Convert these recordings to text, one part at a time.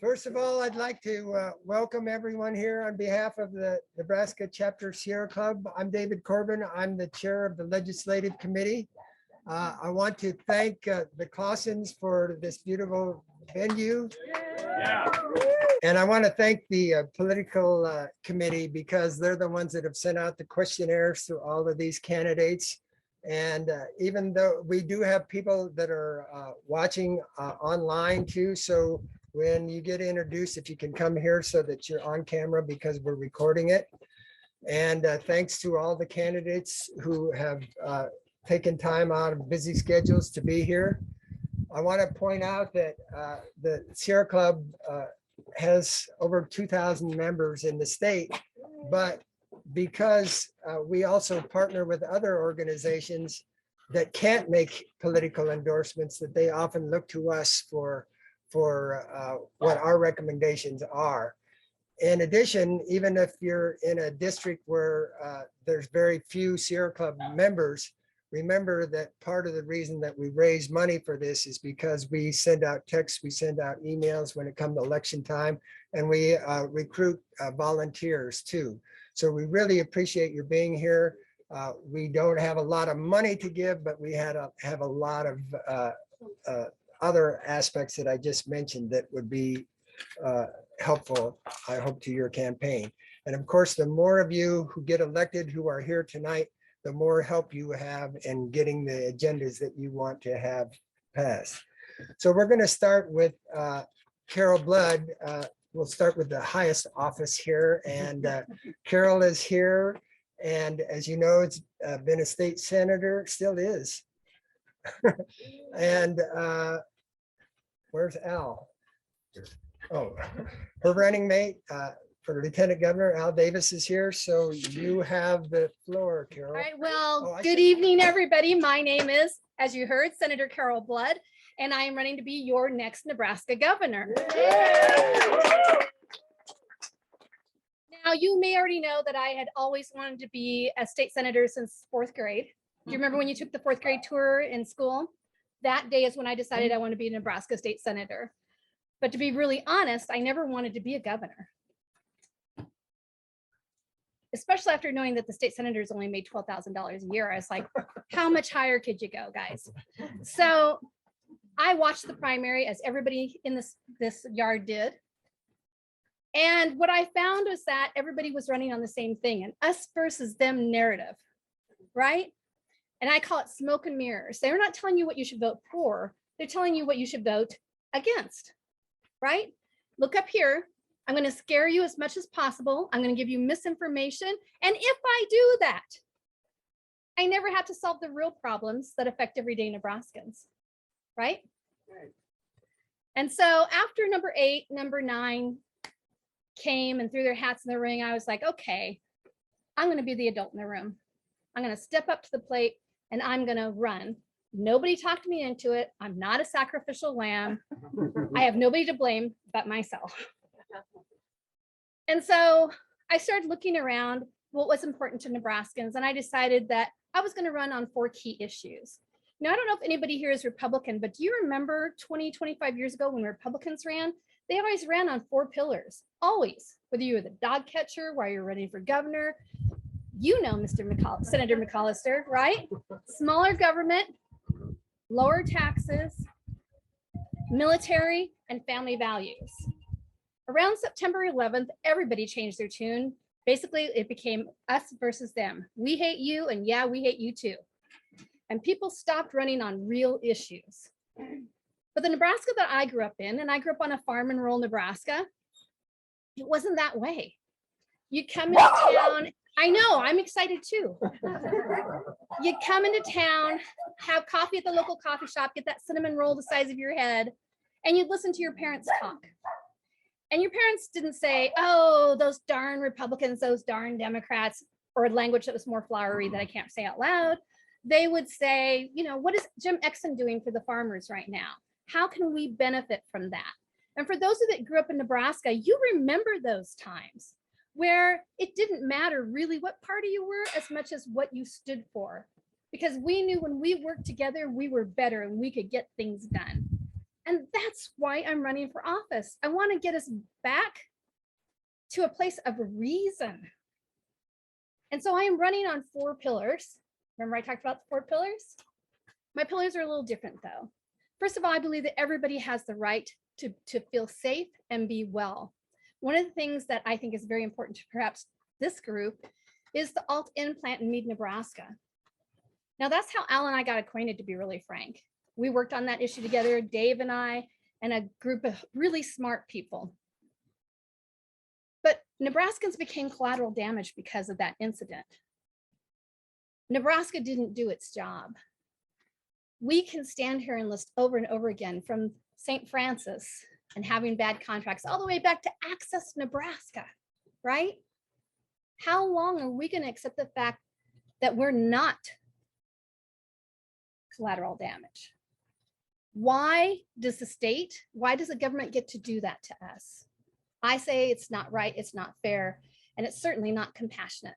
First of all, I'd like to welcome everyone here on behalf of the Nebraska Chapter Sierra Club. I'm David Corbin. I'm the chair of the Legislative Committee. I want to thank the Clausens for this beautiful venue. And I want to thank the political committee because they're the ones that have sent out the questionnaires to all of these candidates. And even though we do have people that are watching online too, so when you get introduced, if you can come here so that you're on camera because we're recording it. And thanks to all the candidates who have taken time out of busy schedules to be here. I want to point out that the Sierra Club has over 2,000 members in the state, but because we also partner with other organizations that can't make political endorsements, that they often look to us for what our recommendations are. In addition, even if you're in a district where there's very few Sierra Club members, remember that part of the reason that we raise money for this is because we send out texts, we send out emails when it comes to election time, and we recruit volunteers too. So we really appreciate your being here. We don't have a lot of money to give, but we have a lot of other aspects that I just mentioned that would be helpful, I hope, to your campaign. And of course, the more of you who get elected who are here tonight, the more help you have in getting the agendas that you want to have passed. So we're going to start with Carol Blood. We'll start with the highest office here. And Carol is here. And as you know, it's been a state senator, still is. And where's Al? Oh, her running mate for Lieutenant Governor, Al Davis, is here. So you have the floor, Carol. All right, well, good evening, everybody. My name is, as you heard, Senator Carol Blood, and I am running to be your next Nebraska governor. Now, you may already know that I had always wanted to be a state senator since 4th grade. Do you remember when you took the 4th grade tour in school? That day is when I decided I want to be a Nebraska state senator. But to be really honest, I never wanted to be a governor. Especially after knowing that the state senators only made $12,000 a year. I was like, how much higher could you go, guys? So I watched the primary as everybody in this yard did. And what I found was that everybody was running on the same thing, an us versus them narrative, right? And I call it smoke and mirrors. They're not telling you what you should vote for. They're telling you what you should vote against, right? Look up here. I'm going to scare you as much as possible. I'm going to give you misinformation. And if I do that, I never have to solve the real problems that affect everyday Nebraskans, right? And so after number 8, number 9 came and threw their hats in the ring, I was like, okay, I'm going to be the adult in the room. I'm going to step up to the plate and I'm going to run. Nobody talked me into it. I'm not a sacrificial lamb. I have nobody to blame but myself. And so I started looking around what was important to Nebraskans, and I decided that I was going to run on 4 key issues. Now, I don't know if anybody here is Republican, but do you remember 20, 25 years ago when Republicans ran? They always ran on 4 pillars, always. Whether you were the dog catcher, while you're running for governor, you know, Senator McAllister, right? Smaller government, lower taxes, military, and family values. Around September 11th, everybody changed their tune. Basically, it became us versus them. We hate you, and yeah, we hate you too. And people stopped running on real issues. But the Nebraska that I grew up in, and I grew up on a farm in rural Nebraska, it wasn't that way. You come into town, I know, I'm excited too. You come into town, have coffee at the local coffee shop, get that cinnamon roll the size of your head, and you listen to your parents talk. And your parents didn't say, oh, those darn Republicans, those darn Democrats, or language that was more flowery that I can't say out loud. They would say, you know, what is Jim Exon doing for the farmers right now? How can we benefit from that? And for those of you that grew up in Nebraska, you remember those times where it didn't matter really what party you were as much as what you stood for. Because we knew when we worked together, we were better and we could get things done. And that's why I'm running for office. I want to get us back to a place of reason. And so I am running on 4 pillars. Remember I talked about the 4 pillars? My pillars are a little different though. First of all, I believe that everybody has the right to feel safe and be well. One of the things that I think is very important to perhaps this group is the alt-in plant in Mead, Nebraska. Now that's how Al and I got acquainted, to be really frank. We worked on that issue together, Dave and I, and a group of really smart people. But Nebraskans became collateral damage because of that incident. Nebraska didn't do its job. We can stand here and list over and over again, from St. Francis and having bad contracts all the way back to Access Nebraska, right? How long are we going to accept the fact that we're not collateral damage? Why does the government get to do that to us? I say it's not right, it's not fair, and it's certainly not compassionate.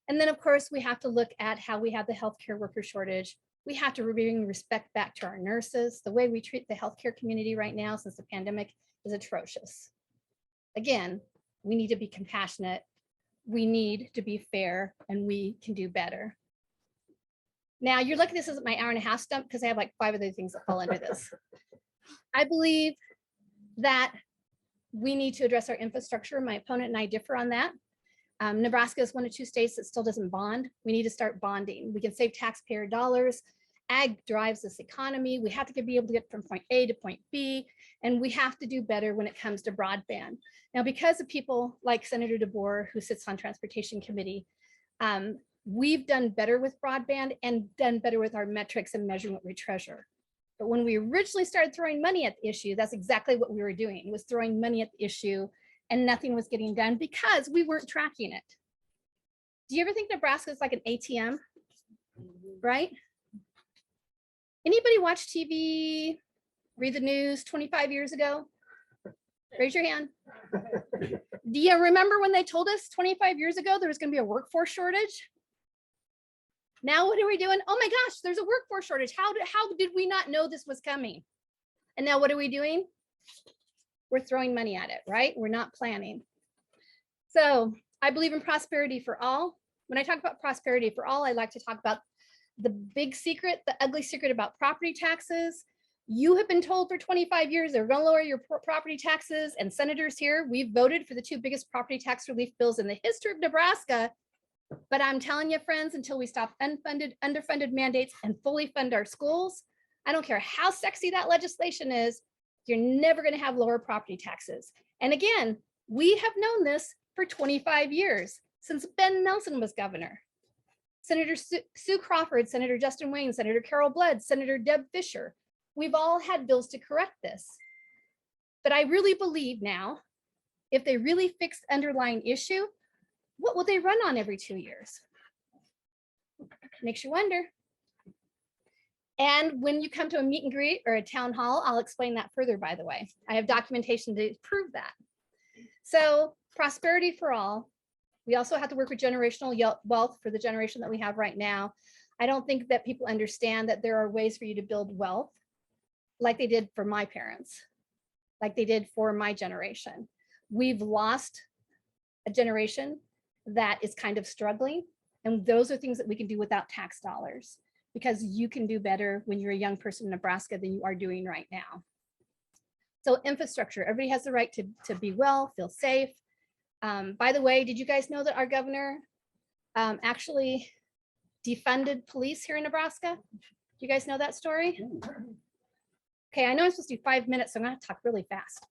And then of course, we have to look at how we have the healthcare worker shortage. We have to bring respect back to our nurses. The way we treat the healthcare community right now since the pandemic is atrocious. Again, we need to be compassionate, we need to be fair, and we can do better. Now you're lucky this isn't my hour-and-a-half stump, because I have like 5 other things that fall under this. I believe that we need to address our infrastructure. My opponent and I differ on that. Nebraska is one of 2 states that still doesn't bond. We need to start bonding. We can save taxpayer dollars. Ag drives this economy. We have to be able to get from point A to point B, and we have to do better when it comes to broadband. Now, because of people like Senator DeBoer, who sits on Transportation Committee, we've done better with broadband and done better with our metrics and measuring what we treasure. But when we originally started throwing money at the issue, that's exactly what we were doing, was throwing money at the issue, and nothing was getting done because we weren't tracking it. Do you ever think Nebraska is like an ATM, right? Anybody watch TV, read the news 25 years ago? Raise your hand. Do you remember when they told us 25 years ago there was going to be a workforce shortage? Now what are we doing? Oh my gosh, there's a workforce shortage. How did we not know this was coming? And now what are we doing? We're throwing money at it, right? We're not planning. So I believe in prosperity for all. When I talk about prosperity for all, I like to talk about the big secret, the ugly secret about property taxes. You have been told for 25 years they're going to lower your property taxes, and senators here, we've voted for the 2 biggest property tax relief bills in the history of Nebraska. But I'm telling you, friends, until we stop underfunded mandates and fully fund our schools, I don't care how sexy that legislation is, you're never going to have lower property taxes. And again, we have known this for 25 years, since Ben Nelson was governor. Senator Sue Crawford, Senator Justin Wayne, Senator Carol Blood, Senator Deb Fisher. We've all had bills to correct this. But I really believe now, if they really fix the underlying issue, what will they run on every 2 years? Makes you wonder. And when you come to a meet and greet or a town hall, I'll explain that further, by the way. I have documentation to prove that. So prosperity for all. We also have to work with generational wealth for the generation that we have right now. I don't think that people understand that there are ways for you to build wealth like they did for my parents, like they did for my generation. We've lost a generation that is kind of struggling. And those are things that we can do without tax dollars, because you can do better when you're a young person in Nebraska than you are doing right now. So infrastructure, everybody has the right to be well, feel safe. By the way, did you guys know that our governor actually defunded police here in Nebraska? Do you guys know that story? Okay, I know I'm supposed to do 5 minutes, so I'm gonna talk really fast.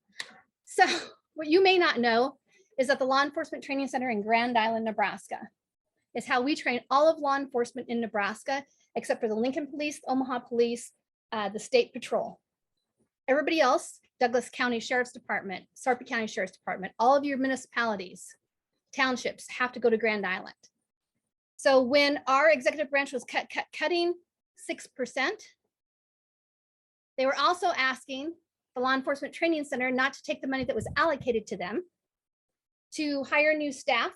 So what you may not know is that the Law Enforcement Training Center in Grand Island, Nebraska is how we train all of law enforcement in Nebraska, except for the Lincoln Police, the Omaha Police, the State Patrol. Everybody else, Douglas County Sheriff's Department, Sarpy County Sheriff's Department, all of your municipalities, townships have to go to Grand Island. So when our executive branch was cutting 6%, they were also asking the Law Enforcement Training Center not to take the money that was allocated to them to hire new staff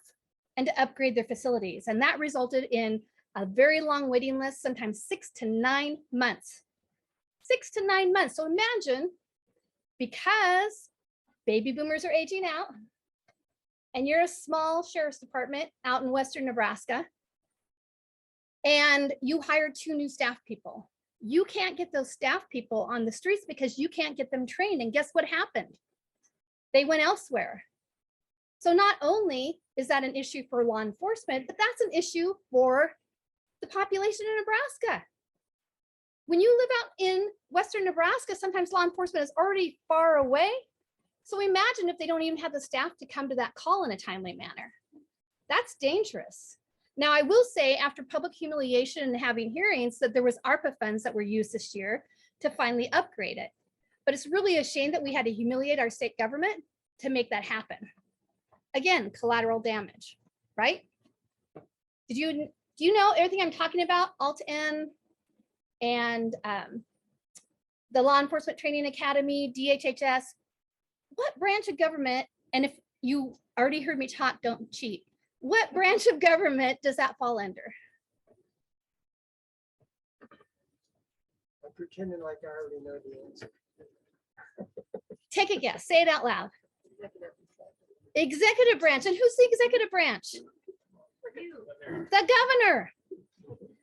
and to upgrade their facilities. And that resulted in a very long waiting list, sometimes 6 to 9 months 6 to 9 months. So imagine, because baby boomers are aging out and you're a small sheriff's department out in Western Nebraska and you hire 2 new staff people. You can't get those staff people on the streets because you can't get them trained. And guess what happened? They went elsewhere. So not only is that an issue for law enforcement, but that's an issue for the population in Nebraska. When you live out in Western Nebraska, sometimes law enforcement is already far away. So imagine if they don't even have the staff to come to that call in a timely manner. That's dangerous. Now, I will say, after public humiliation and having hearings, that there was ARPA funds that were used this year to finally upgrade it. But it's really a shame that we had to humiliate our state government to make that happen. Again, collateral damage, right? Do you know everything I'm talking about? Alt-N and the Law Enforcement Training Academy, DHHS. What branch of government, and if you already heard me talk, don't cheat. What branch of government does that fall under? I'm pretending like I already know the answer. Take a guess. Say it out loud. Executive branch. And who's the executive branch? The governor.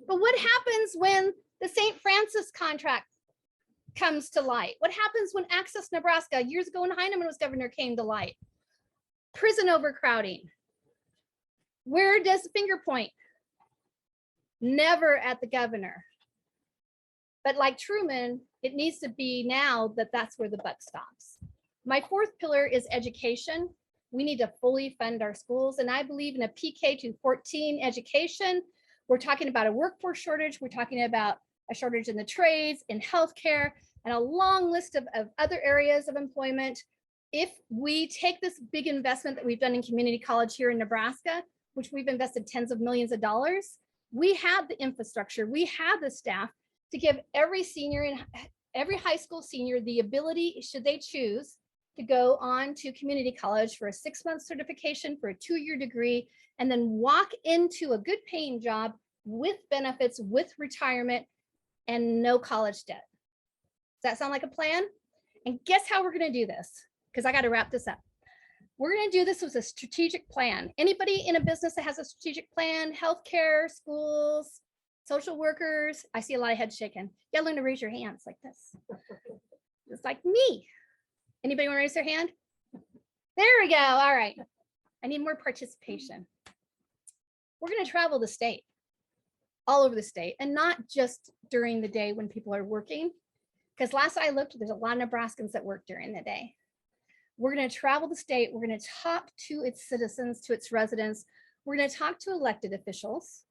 But what happens when the St. Francis contract comes to light? What happens when Access Nebraska, years ago when Heineman was governor, came to light? Prison overcrowding. Where does the finger point? Never at the governor. But like Truman, it needs to be now that that's where the buck stops. My 4th pillar is education. We need to fully fund our schools. And I believe in a PK to 14 education. We're talking about a workforce shortage. We're talking about a shortage in the trades, in healthcare, and a long list of other areas of employment. If we take this big investment that we've done in community college here in Nebraska, which we've invested tens of millions of dollars, we have the infrastructure, we have the staff to give every senior and every high school senior the ability, should they choose, to go on to community college for a 6-month certification, for a 2-year degree, and then walk into a good paying job with benefits, with retirement, and no college debt. Does that sound like a plan? And guess how we're going to do this? Because I got to wrap this up. We're going to do this with a strategic plan. Anybody in a business that has a strategic plan, healthcare, schools, social workers? I see a lot of heads shaking. You gotta learn to raise your hands like this. Just like me. Anybody want to raise their hand? There we go. All right. I need more participation. We're going to travel the state, all over the state, and not just during the day when people are working. Because last I looked, there's a lot of Nebraskans that work during the day. We're going to travel the state. We're going to talk to its citizens, to its residents. We're going to talk to elected officials.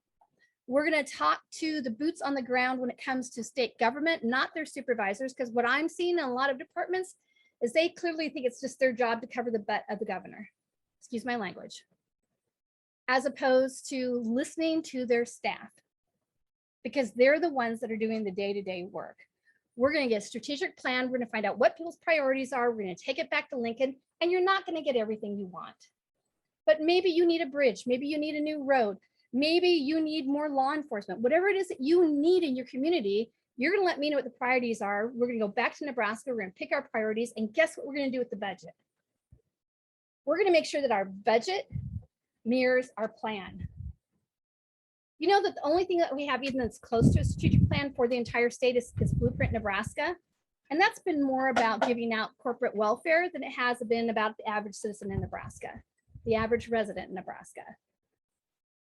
We're going to talk to the boots on the ground when it comes to state government, not their supervisors, because what I'm seeing in a lot of departments is they clearly think it's just their job to cover the butt of the governor. Excuse my language. As opposed to listening to their staff, because they're the ones that are doing the day-to-day work. We're going to get a strategic plan. We're going to find out what people's priorities are. We're going to take it back to Lincoln, and you're not going to get everything you want. But maybe you need a bridge. Maybe you need a new road. Maybe you need more law enforcement. Whatever it is that you need in your community, you're going to let me know what the priorities are. We're going to go back to Nebraska. We're going to pick our priorities. And guess what we're going to do with the budget? We're going to make sure that our budget mirrors our plan. You know that the only thing that we have even that's close to a strategic plan for the entire state is Blueprint Nebraska. And that's been more about giving out corporate welfare than it has been about the average citizen in Nebraska, the average resident in Nebraska.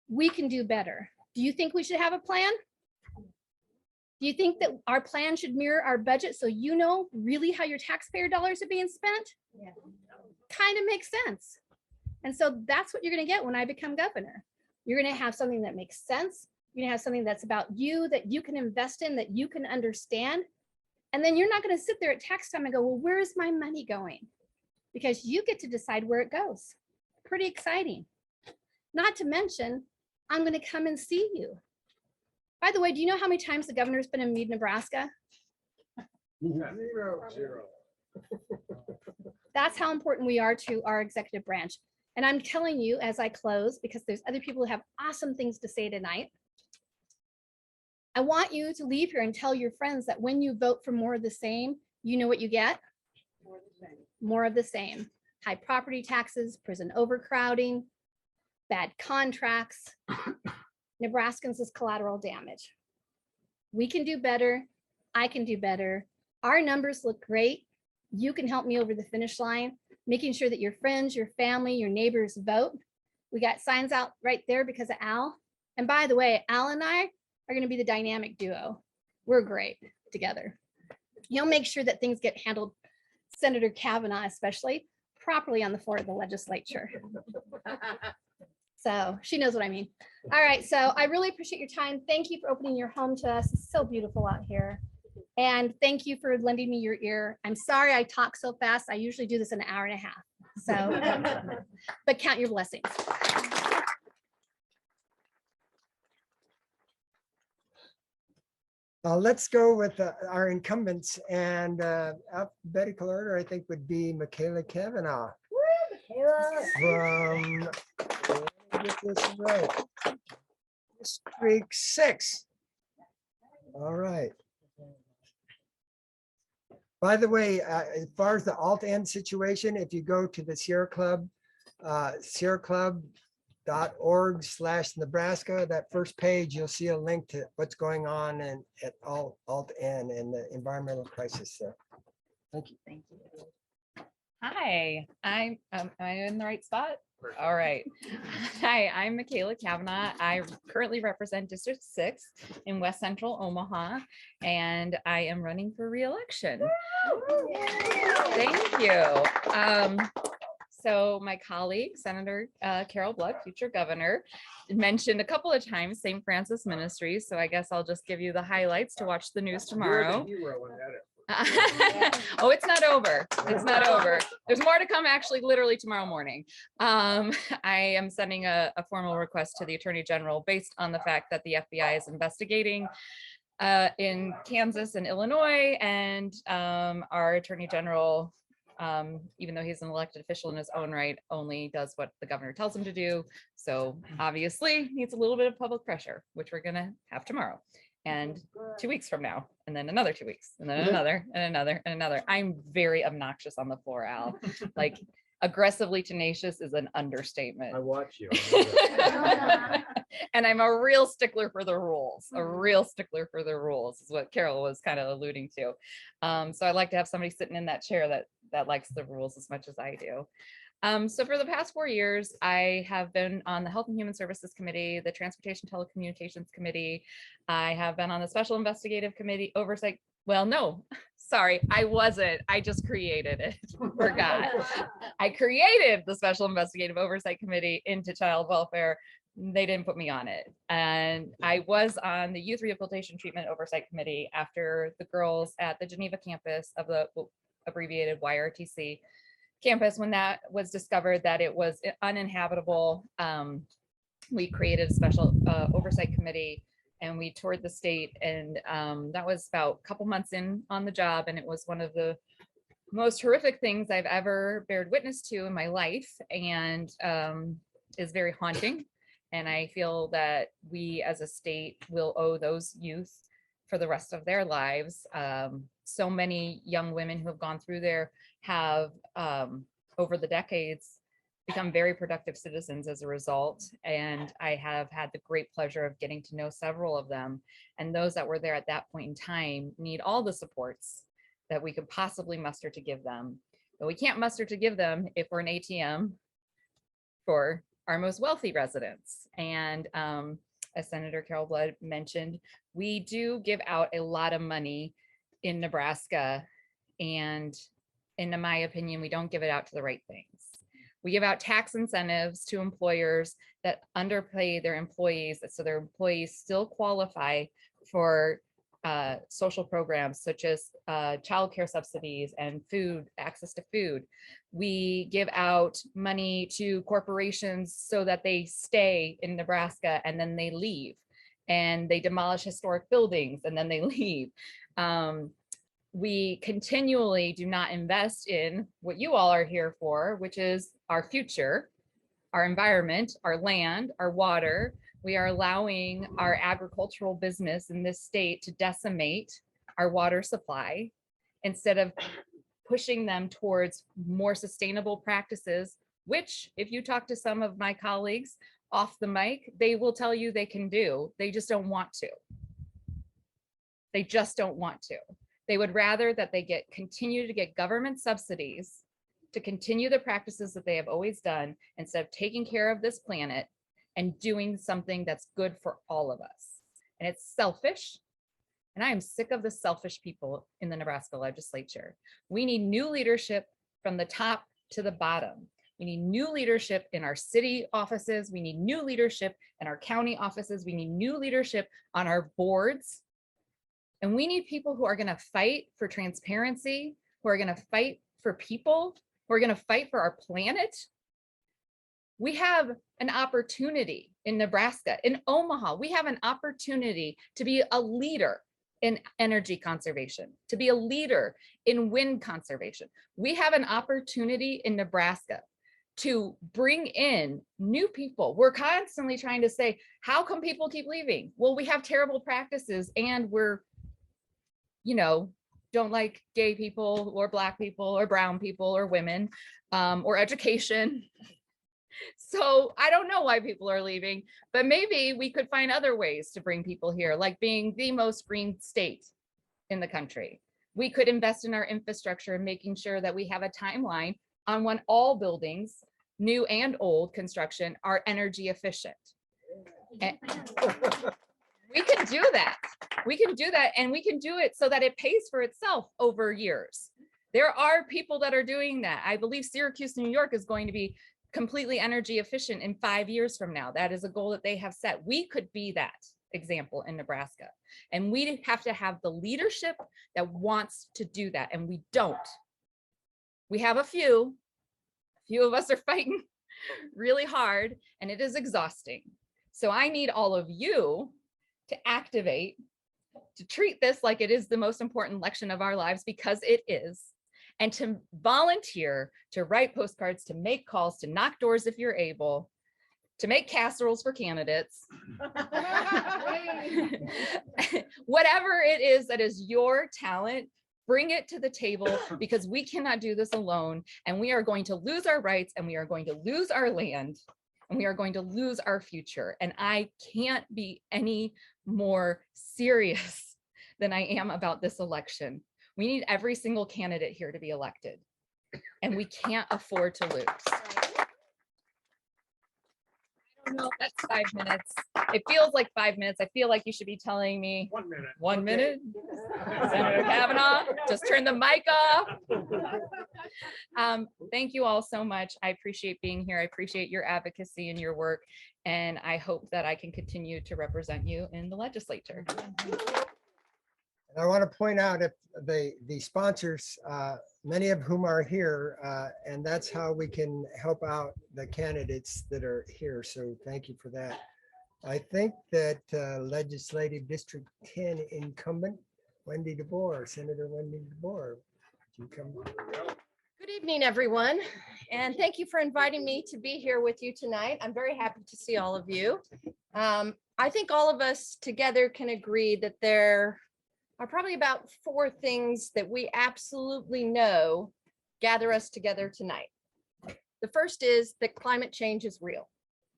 We can do better. Do you think we should have a plan? Do you think that our plan should mirror our budget so you know really how your taxpayer dollars are being spent? Yeah. Kind of makes sense. And so that's what you're going to get when I become governor. You're going to have something that makes sense. You're going to have something that's about you, that you can invest in, that you can understand. And then you're not going to sit there at tax time and go, well, where is my money going? Because you get to decide where it goes. Pretty exciting. Not to mention, I'm going to come and see you. By the way, do you know how many times the governor's been in Meade, Nebraska? Zero. That's how important we are to our executive branch. And I'm telling you as I close, because there's other people who have awesome things to say tonight. I want you to leave here and tell your friends that when you vote for more of the same, you know what you get? More of the same. High property taxes, prison overcrowding, bad contracts. Nebraskans is collateral damage. We can do better. I can do better. Our numbers look great. You can help me over the finish line, making sure that your friends, your family, your neighbors vote. We got signs out right there because of Al. And by the way, Al and I are going to be the dynamic duo. We're great together. He'll make sure that things get handled, Senator Kavanaugh especially, properly on the floor of the legislature. So she knows what I mean. All right, so I really appreciate your time. Thank you for opening your home to us. It's so beautiful out here. And thank you for lending me your ear. I'm sorry I talk so fast. I usually do this in an hour and a half. So, but count your blessings. Let's go with our incumbents, and alphabetical order, I think, would be Michaela Kavanaugh. From, let me get this right, District 6. All right. By the way, as far as the alt-end situation, if you go to the Sierra Club, sierraclub.org/Nebraska, that first page, you'll see a link to what's going on at alt-end and the environmental crisis there. Thank you. Thank you. Hi, am I in the right spot? All right. Hi, I'm Michaela Kavanaugh. I currently represent District 6 in West Central Omaha, and I am running for re-election. Thank you. So my colleague, Senator Carol Blood, future governor, mentioned a couple of times St. Francis Ministries. So I guess I'll just give you the highlights to watch the news tomorrow. Oh, it's not over. It's not over. There's more to come, actually, literally tomorrow morning. I am sending a formal request to the Attorney General based on the fact that the FBI is investigating in Kansas and Illinois, and our Attorney General, even though he's an elected official in his own right, only does what the governor tells him to do. So obviously needs a little bit of public pressure, which we're gonna have tomorrow and 2 weeks from now, and then another 2 weeks, and then another and another and another. I'm very obnoxious on the floor, Al. Like, aggressively tenacious is an understatement. I watch you. And I'm a real stickler for the rules. A real stickler for the rules is what Carol was kind of alluding to. So I'd like to have somebody sitting in that chair that likes the rules as much as I do. So for the past 4 years, I have been on the Health and Human Services Committee, the Transportation Telecommunications Committee. I have been on the Special Investigative Committee Oversight. Well, no, sorry, I wasn't. I just created it. Forgot. I created the Special Investigative Oversight Committee into Child Welfare. They didn't put me on it. And I was on the Youth Rehabilitation Treatment Oversight Committee after the girls at the Geneva campus of the abbreviated YRTC campus, when that was discovered that it was uninhabitable. We created a special oversight committee, and we toured the state, and that was about a couple months in on the job, and it was one of the most horrific things I've ever bared witness to in my life, and is very haunting. And I feel that we as a state will owe those youth for the rest of their lives. So many young women who have gone through there have, over the decades, become very productive citizens as a result. And I have had the great pleasure of getting to know several of them. And those that were there at that point in time need all the supports that we could possibly muster to give them. But we can't muster to give them if we're an ATM for our most wealthy residents. And as Senator Carol Blood mentioned, we do give out a lot of money in Nebraska, and in my opinion, we don't give it out to the right things. We give out tax incentives to employers that underpay their employees, so their employees still qualify for social programs such as childcare subsidies and food, access to food. We give out money to corporations so that they stay in Nebraska and then they leave, and they demolish historic buildings and then they leave. We continually do not invest in what you all are here for, which is our future, our environment, our land, our water. We are allowing our agricultural business in this state to decimate our water supply instead of pushing them towards more sustainable practices, which if you talk to some of my colleagues off the mic, they will tell you they can do. They just don't want to. They just don't want to. They would rather that they continue to get government subsidies to continue the practices that they have always done instead of taking care of this planet and doing something that's good for all of us. And it's selfish. And I am sick of the selfish people in the Nebraska legislature. We need new leadership from the top to the bottom. We need new leadership in our city offices. We need new leadership in our county offices. We need new leadership on our boards. And we need people who are going to fight for transparency, who are going to fight for people, who are going to fight for our planet. We have an opportunity in Nebraska, in Omaha, we have an opportunity to be a leader in energy conservation, to be a leader in wind conservation. We have an opportunity in Nebraska to bring in new people. We're constantly trying to say, how come people keep leaving? Well, we have terrible practices and we're, don't like gay people or Black people or brown people or women or education. So I don't know why people are leaving, but maybe we could find other ways to bring people here, like being the most green state in the country. We could invest in our infrastructure and making sure that we have a timeline on when all buildings, new and old construction, are energy efficient. And we can do that. We can do that, and we can do it so that it pays for itself over years. There are people that are doing that. I believe Syracuse, New York is going to be completely energy efficient in 5 years from now. That is a goal that they have set. We could be that example in Nebraska. And we have to have the leadership that wants to do that. And we don't. We have a few of us are fighting really hard, and it is exhausting. So I need all of you to activate, to treat this like it is the most important election of our lives, because it is, and to volunteer, to write postcards, to make calls, to knock doors if you're able, to make casseroles for candidates. Whatever it is that is your talent, bring it to the table, because we cannot do this alone, and we are going to lose our rights, and we are going to lose our land, and we are going to lose our future. And I can't be any more serious than I am about this election. We need every single candidate here to be elected, and we can't afford to lose. I don't know if that's 5 minutes. It feels like 5 minutes. I feel like you should be telling me 1 minute. 1 minute. Senator Kavanaugh, just turn the mic off. Thank you all so much. I appreciate being here. I appreciate your advocacy and your work, and I hope that I can continue to represent you in the legislature. And I want to point out if the sponsors, many of whom are here, and that's how we can help out the candidates that are here. So thank you for that. I think that Legislative District 10 incumbent Wendy DeBoer, Senator Wendy DeBoer, would you come? Good evening, everyone, and thank you for inviting me to be here with you tonight. I'm very happy to see all of you. I think all of us together can agree that there are probably about 4 things that we absolutely know gather us together tonight. The first is that climate change is real.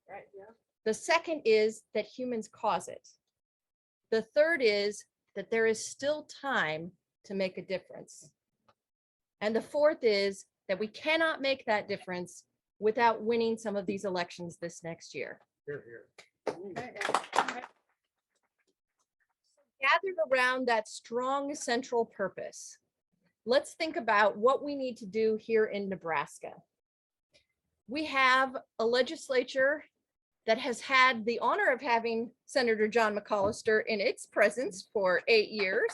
Right, yeah. The second is that humans cause it. The third is that there is still time to make a difference. And the fourth is that we cannot make that difference without winning some of these elections this next year. Here, here. Gathered around that strong central purpose, let's think about what we need to do here in Nebraska. We have a legislature that has had the honor of having Senator John McCollister in its presence for 8 years,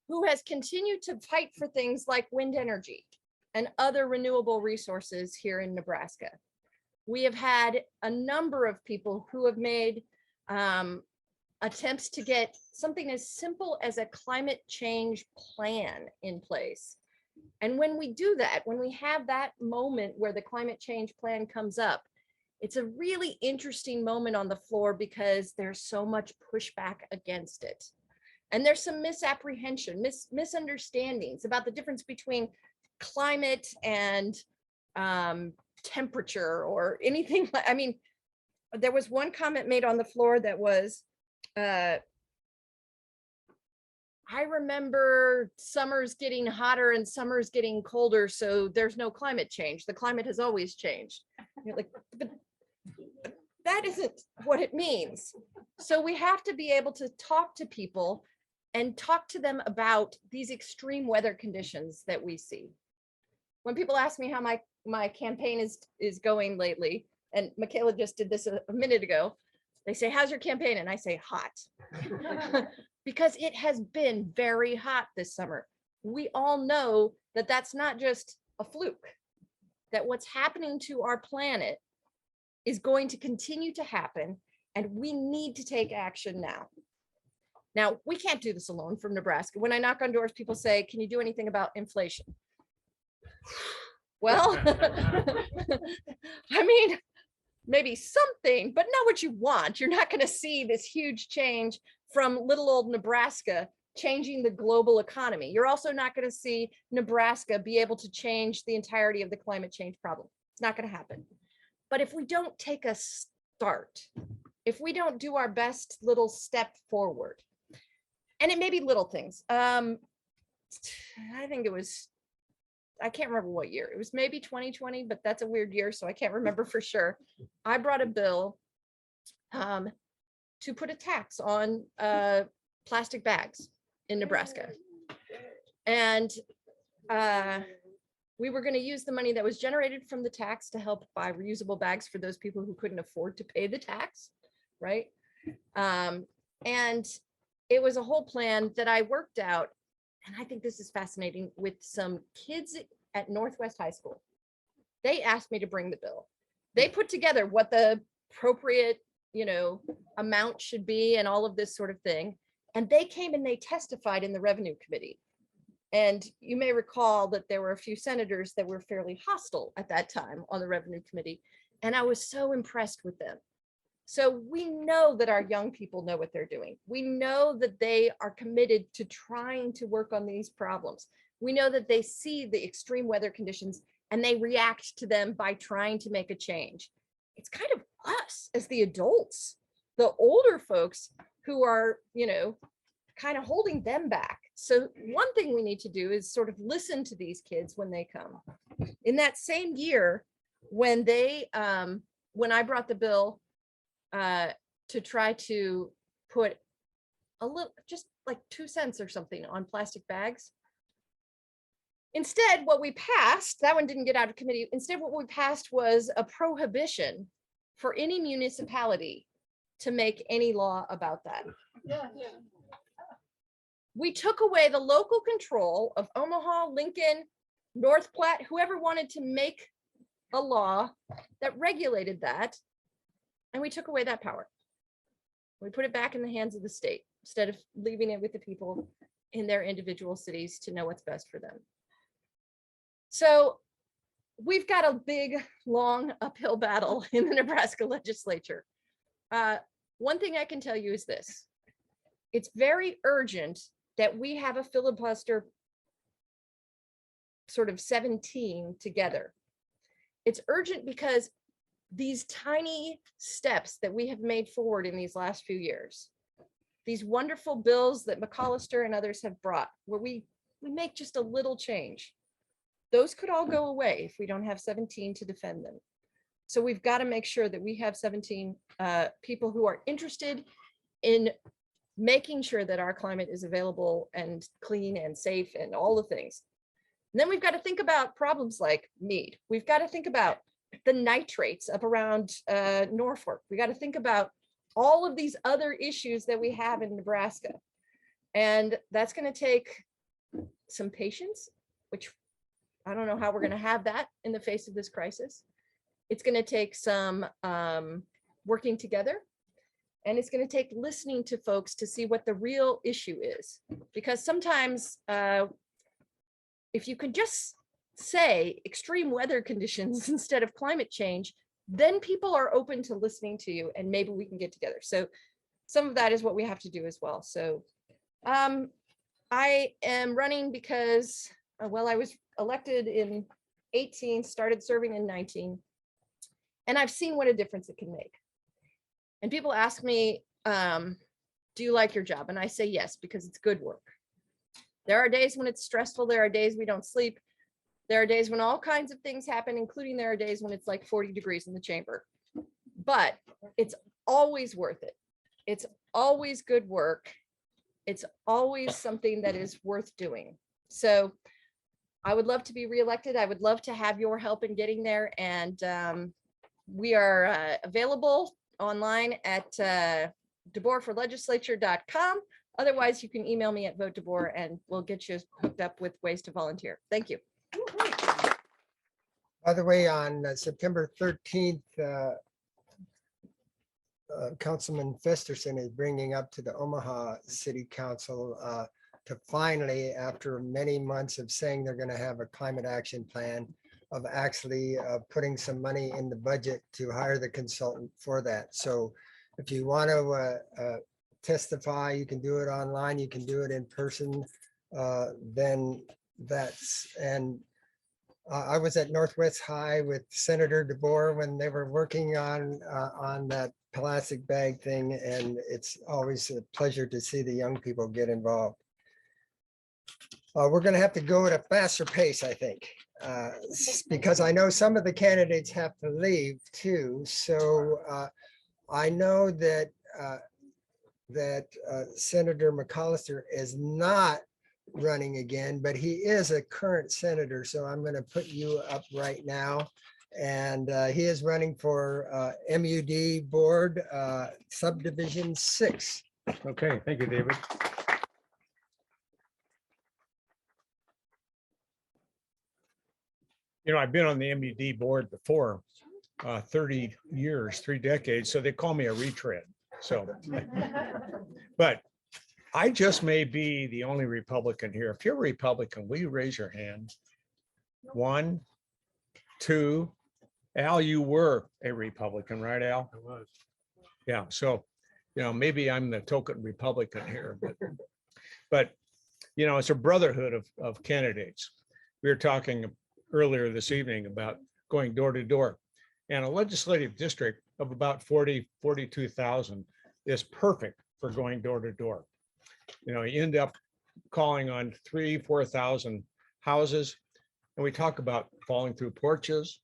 who has continued to fight for things like wind energy and other renewable resources here in Nebraska. We have had a number of people who have made attempts to get something as simple as a climate change plan in place. And when we do that, when we have that moment where the climate change plan comes up, It's a really interesting moment on the floor because there's so much pushback against it. And there's some misapprehension, misunderstandings about the difference between climate and temperature or anything. I mean, there was one comment made on the floor that was, I remember summers getting hotter and summers getting colder, so there's no climate change. The climate has always changed. You're like, but that isn't what it means. So we have to be able to talk to people and talk to them about these extreme weather conditions that we see. When people ask me how my campaign is going lately, and Michaela just did this a minute ago, they say, how's your campaign? And I say, hot. Because it has been very hot this summer. We all know that that's not just a fluke, that what's happening to our planet is going to continue to happen, and we need to take action now. Now, we can't do this alone from Nebraska. When I knock on doors, people say, can you do anything about inflation? Well, I mean, maybe something, but not what you want. You're not going to see this huge change from little old Nebraska changing the global economy. You're also not going to see Nebraska be able to change the entirety of the climate change problem. It's not going to happen. But if we don't take a start, if we don't do our best little step forward, and it may be little things. I think it was, I can't remember what year. It was maybe 2020, but that's a weird year, so I can't remember for sure. I brought a bill to put a tax on plastic bags in Nebraska. And we were going to use the money that was generated from the tax to help buy reusable bags for those people who couldn't afford to pay the tax, right? And it was a whole plan that I worked out. And I think this is fascinating, with some kids at Northwest High School. They asked me to bring the bill. They put together what the appropriate, amount should be and all of this sort of thing. And they came and they testified in the Revenue Committee. And you may recall that there were a few senators that were fairly hostile at that time on the Revenue Committee. And I was so impressed with them. So we know that our young people know what they're doing. We know that they are committed to trying to work on these problems. We know that they see the extreme weather conditions and they react to them by trying to make a change. It's kind of us as the adults, the older folks who are, kind of holding them back. So one thing we need to do is sort of listen to these kids when they come. In that same year, when I brought the bill to try to put a little, just like 2 cents or something on plastic bags. Instead, what we passed, that one didn't get out of committee. Instead, what we passed was a prohibition for any municipality to make any law about that. Yeah. We took away the local control of Omaha, Lincoln, North Platte, whoever wanted to make a law that regulated that. And we took away that power. We put it back in the hands of the state instead of leaving it with the people in their individual cities to know what's best for them. So we've got a big, long uphill battle in the Nebraska legislature. One thing I can tell you is this. It's very urgent that we have a filibuster sort of 17 together. It's urgent because these tiny steps that we have made forward in these last few years, these wonderful bills that McAllister and others have brought, where we make just a little change, those could all go away if we don't have 17 to defend them. So we've got to make sure that we have 17 people who are interested in making sure that our climate is available and clean and safe and all the things. And then we've got to think about problems like mead. We've got to think about the nitrates up around Norfolk. We got to think about all of these other issues that we have in Nebraska. And that's going to take some patience, which I don't know how we're going to have that in the face of this crisis. It's going to take some working together. And it's going to take listening to folks to see what the real issue is. Because sometimes if you can just say extreme weather conditions instead of climate change, then people are open to listening to you and maybe we can get together. So some of that is what we have to do as well. So I am running because, well, I was elected in 18, started serving in 19, and I've seen what a difference it can make. And people ask me, do you like your job? And I say yes, because it's good work. There are days when it's stressful. There are days we don't sleep. There are days when all kinds of things happen, including there are days when it's like 40 degrees in the chamber. But it's always worth it. It's always good work. It's always something that is worth doing. So I would love to be reelected. I would love to have your help in getting there. And we are available online at DeBoerforLegislature.com. Otherwise, you can email me at VoteDeBoer and we'll get you hooked up with ways to volunteer. Thank you. By the way, on September 13th, Councilman Festerson is bringing up to the Omaha City Council to finally, after many months of saying they're going to have a climate action plan, of actually putting some money in the budget to hire the consultant for that. So if you want to testify, you can do it online, you can do it in person. Then that's, and I was at Northwest High with Senator DeBoer when they were working on that plastic bag thing, and it's always a pleasure to see the young people get involved. We're going to have to go at a faster pace, I think, because I know some of the candidates have to leave too. So I know that Senator McAllister is not running again, but he is a current senator. So I'm going to put you up right now. And he is running for MUD Board Subdivision 6. Okay, thank you, David. You know, I've been on the MUD board before, 30 years, 3 decades, so they call me a retread. So, but I just may be the only Republican here. If you're a Republican, will you raise your hand? 1, 2. Al, you were a Republican, right, Al? I was. Yeah, so, you know, maybe I'm the token Republican here, but you know, it's a brotherhood of candidates. We were talking earlier this evening about going door to door, and a legislative district of about 42,000 is perfect for going door to door. You know, you end up calling on 3,000-4,000 houses, and we talk about falling through porches,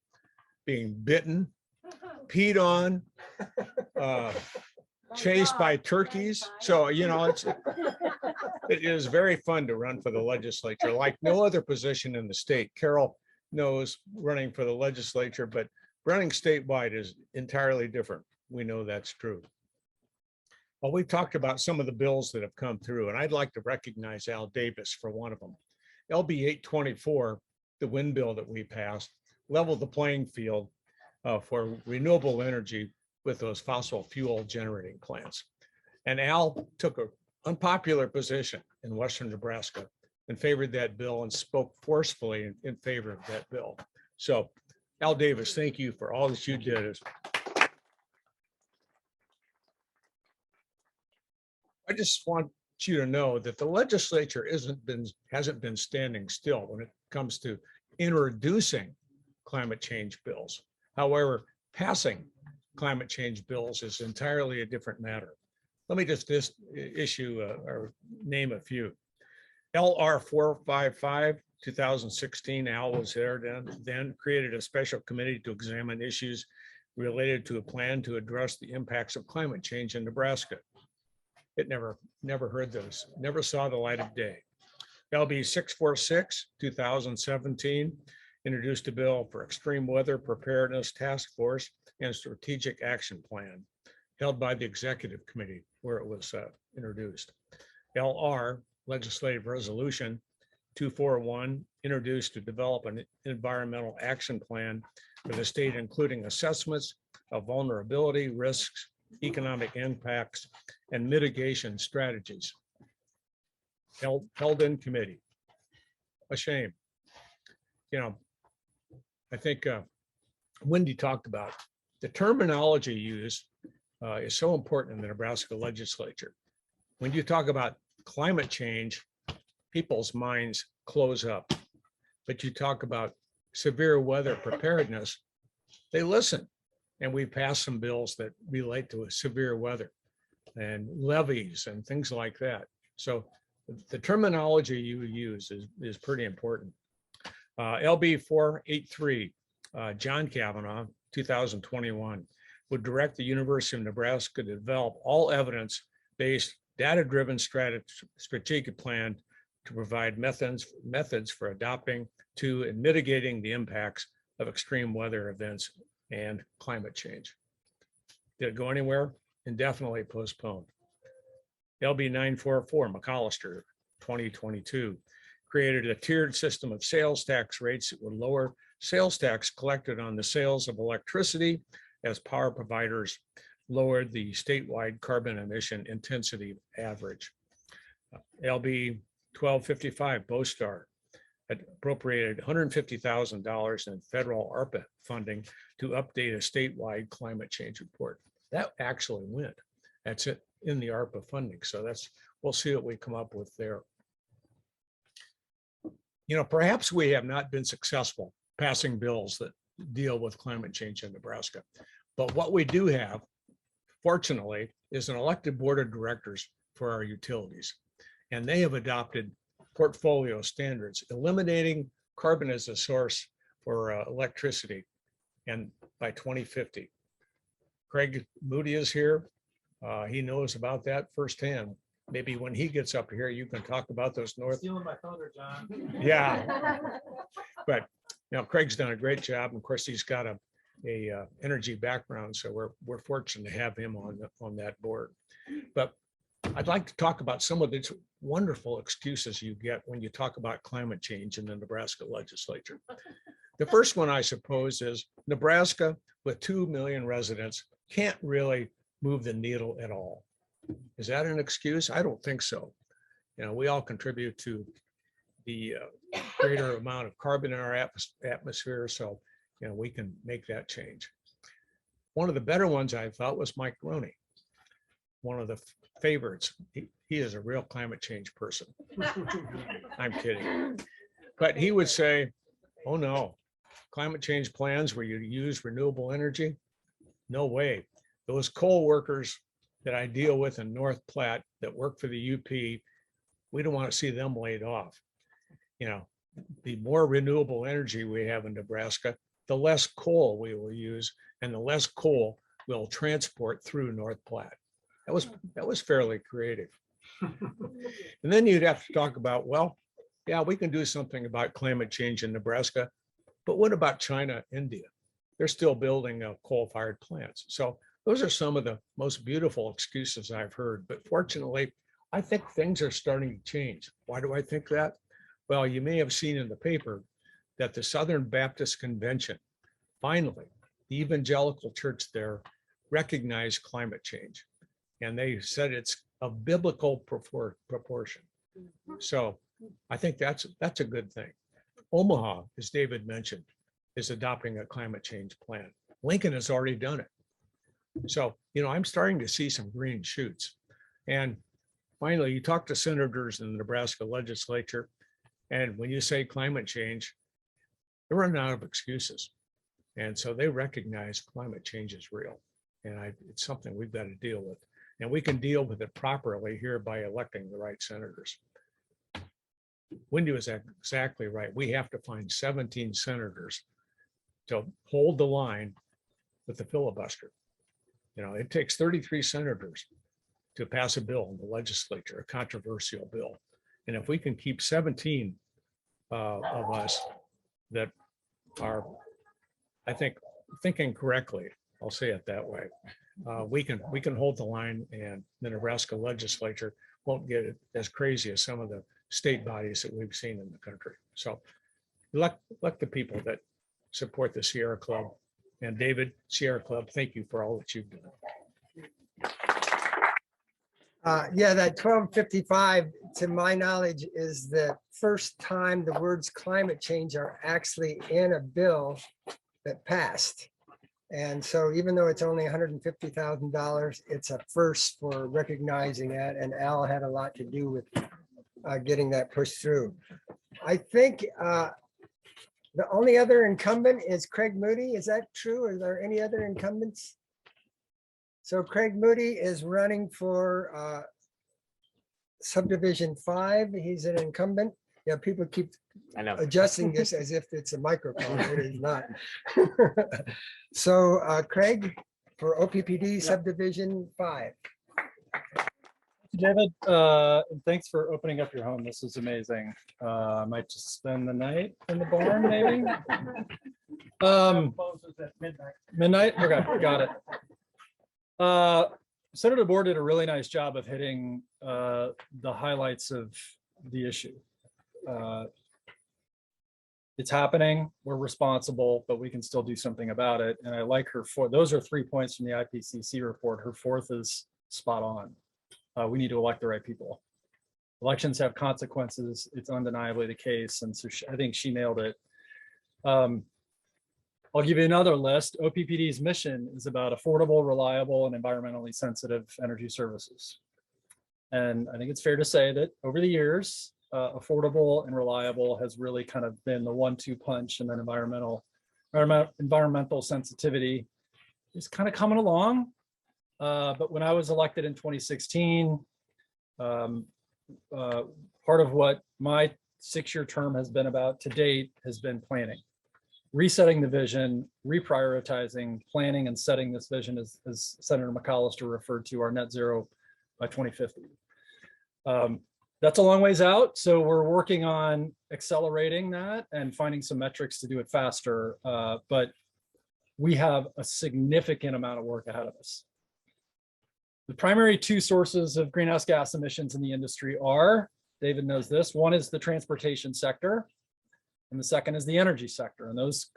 being bitten, peed on, chased by turkeys. So, you know, it is very fun to run for the legislature, like no other position in the state. Carol knows running for the legislature, but running statewide is entirely different. We know that's true. Well, we've talked about some of the bills that have come through, and I'd like to recognize Al Davis for one of them. LB 824, the wind bill that we passed, leveled the playing field for renewable energy with those fossil fuel generating plants. And Al took an unpopular position in Western Nebraska and favored that bill and spoke forcefully in favor of that bill. So Al Davis, thank you for all that you did. I just want you to know that the legislature hasn't been standing still when it comes to introducing climate change bills. However, passing climate change bills is entirely a different matter. Let me just issue or name a few. LR 455, 2016, Al was there then created a special committee to examine issues related to a plan to address the impacts of climate change in Nebraska. It never heard this, never saw the light of day. LB 646, 2017, introduced a bill for extreme weather preparedness task force and strategic action plan held by the executive committee where it was introduced. LR legislative resolution 241 introduced to develop an environmental action plan for the state, including assessments of vulnerability, risks, economic impacts, and mitigation strategies. Held in committee. A shame. You know, I think Wendy talked about the terminology used is so important in the Nebraska legislature. When you talk about climate change, people's minds close up. But you talk about severe weather preparedness, they listen. And we passed some bills that relate to severe weather and levees and things like that. So the terminology you use is pretty important. LB 483, John Kavanaugh, 2021, would direct the University of Nebraska to develop all evidence-based, data-driven strategic plan to provide methods for adopting to and mitigating the impacts of extreme weather events and climate change. Did it go anywhere? Indefinitely postponed. LB 944, McAllister, 2022, created a tiered system of sales tax rates that would lower sales tax collected on the sales of electricity as power providers lowered the statewide carbon emission intensity average. LB 1255, Bostar, appropriated $150,000 in federal ARPA funding to update a statewide climate change report. That actually went. That's it in the ARPA funding. So we'll see what we come up with there. You know, perhaps we have not been successful passing bills that deal with climate change in Nebraska. But what we do have, fortunately, is an elected board of directors for our utilities. And they have adopted portfolio standards, eliminating carbon as a source for electricity, and by 2050. Craig Moody is here. He knows about that firsthand. Maybe when he gets up here, you can talk about those north. Stealing my thunder, John. Yeah, but you know, Craig's done a great job. Of course, he's got a energy background, so we're fortunate to have him on that board. But I'd like to talk about some of the wonderful excuses you get when you talk about climate change in the Nebraska legislature. The first one, I suppose, is Nebraska, with 2 million residents, can't really move the needle at all. Is that an excuse? I don't think so. You know, we all contribute to the greater amount of carbon in our atmosphere, so you know, we can make that change. One of the better ones I thought was Mike Roney, one of the favorites. He is a real climate change person. I'm kidding. But he would say, oh no, climate change plans where you use renewable energy? No way. Those coal workers that I deal with in North Platte that work for the UP, we don't want to see them laid off. You know, the more renewable energy we have in Nebraska, the less coal we will use, and the less coal we'll transport through North Platte. That was fairly creative. And then you'd have to talk about, well, yeah, we can do something about climate change in Nebraska, but what about China, India? They're still building coal-fired plants. So those are some of the most beautiful excuses I've heard. But fortunately, I think things are starting to change. Why do I think that? Well, you may have seen in the paper that the Southern Baptist Convention, finally, the evangelical church there recognized climate change. And they said it's of biblical proportion. So I think that's a good thing. Omaha, as David mentioned, is adopting a climate change plan. Lincoln has already done it. So, you know, I'm starting to see some green shoots. And finally, you talk to senators in the Nebraska legislature, and when you say climate change, they're running out of excuses. And so they recognize climate change is real. And it's something we've got to deal with. And we can deal with it properly here by electing the right senators. Wendy was exactly right. We have to find 17 senators to hold the line with the filibuster. You know, it takes 33 senators to pass a bill in the legislature, a controversial bill. And if we can keep 17 of us that are, I think, thinking correctly, I'll say it that way, we can hold the line, and the Nebraska legislature won't get it as crazy as some of the state bodies that we've seen in the country. So elect the people that support the Sierra Club. And David, Sierra Club, thank you for all that you've done. Yeah, that 1255, to my knowledge, is the first time the words climate change are actually in a bill that passed. And so even though it's only $150,000, it's a first for recognizing that. And Al had a lot to do with getting that pushed through. I think the only other incumbent is Craig Moody. Is that true? Are there any other incumbents? So Craig Moody is running for subdivision 5. He's an incumbent. Yeah, people keep adjusting this as if it's a microphone. It is not. So Craig for OPPD subdivision 5. David, and thanks for opening up your home. This is amazing. I might just spend the night in the barn, maybe. Midnight. Okay, got it. Senator Board did a really nice job of hitting the highlights of the issue. It's happening. We're responsible, but we can still do something about it. And I like her those are 3 points from the IPCC report. Her fourth is spot on. We need to elect the right people. Elections have consequences. It's undeniably the case. And so I think she nailed it. I'll give you another list. OPPD's mission is about affordable, reliable, and environmentally sensitive energy services. And I think it's fair to say that over the years, affordable and reliable has really kind of been the 1-2 punch, and then environmental sensitivity is kind of coming along. But when I was elected in 2016, part of what my 6-year term has been about to date has been planning, resetting the vision, reprioritizing, planning, and setting this vision, as Senator McAllister referred to, our net zero by 2050. That's a long ways out, so we're working on accelerating that and finding some metrics to do it faster, but we have a significant amount of work ahead of us. The primary 2 sources of greenhouse gas emissions in the industry are, David knows this, one is the transportation sector, and the second is the energy sector, and those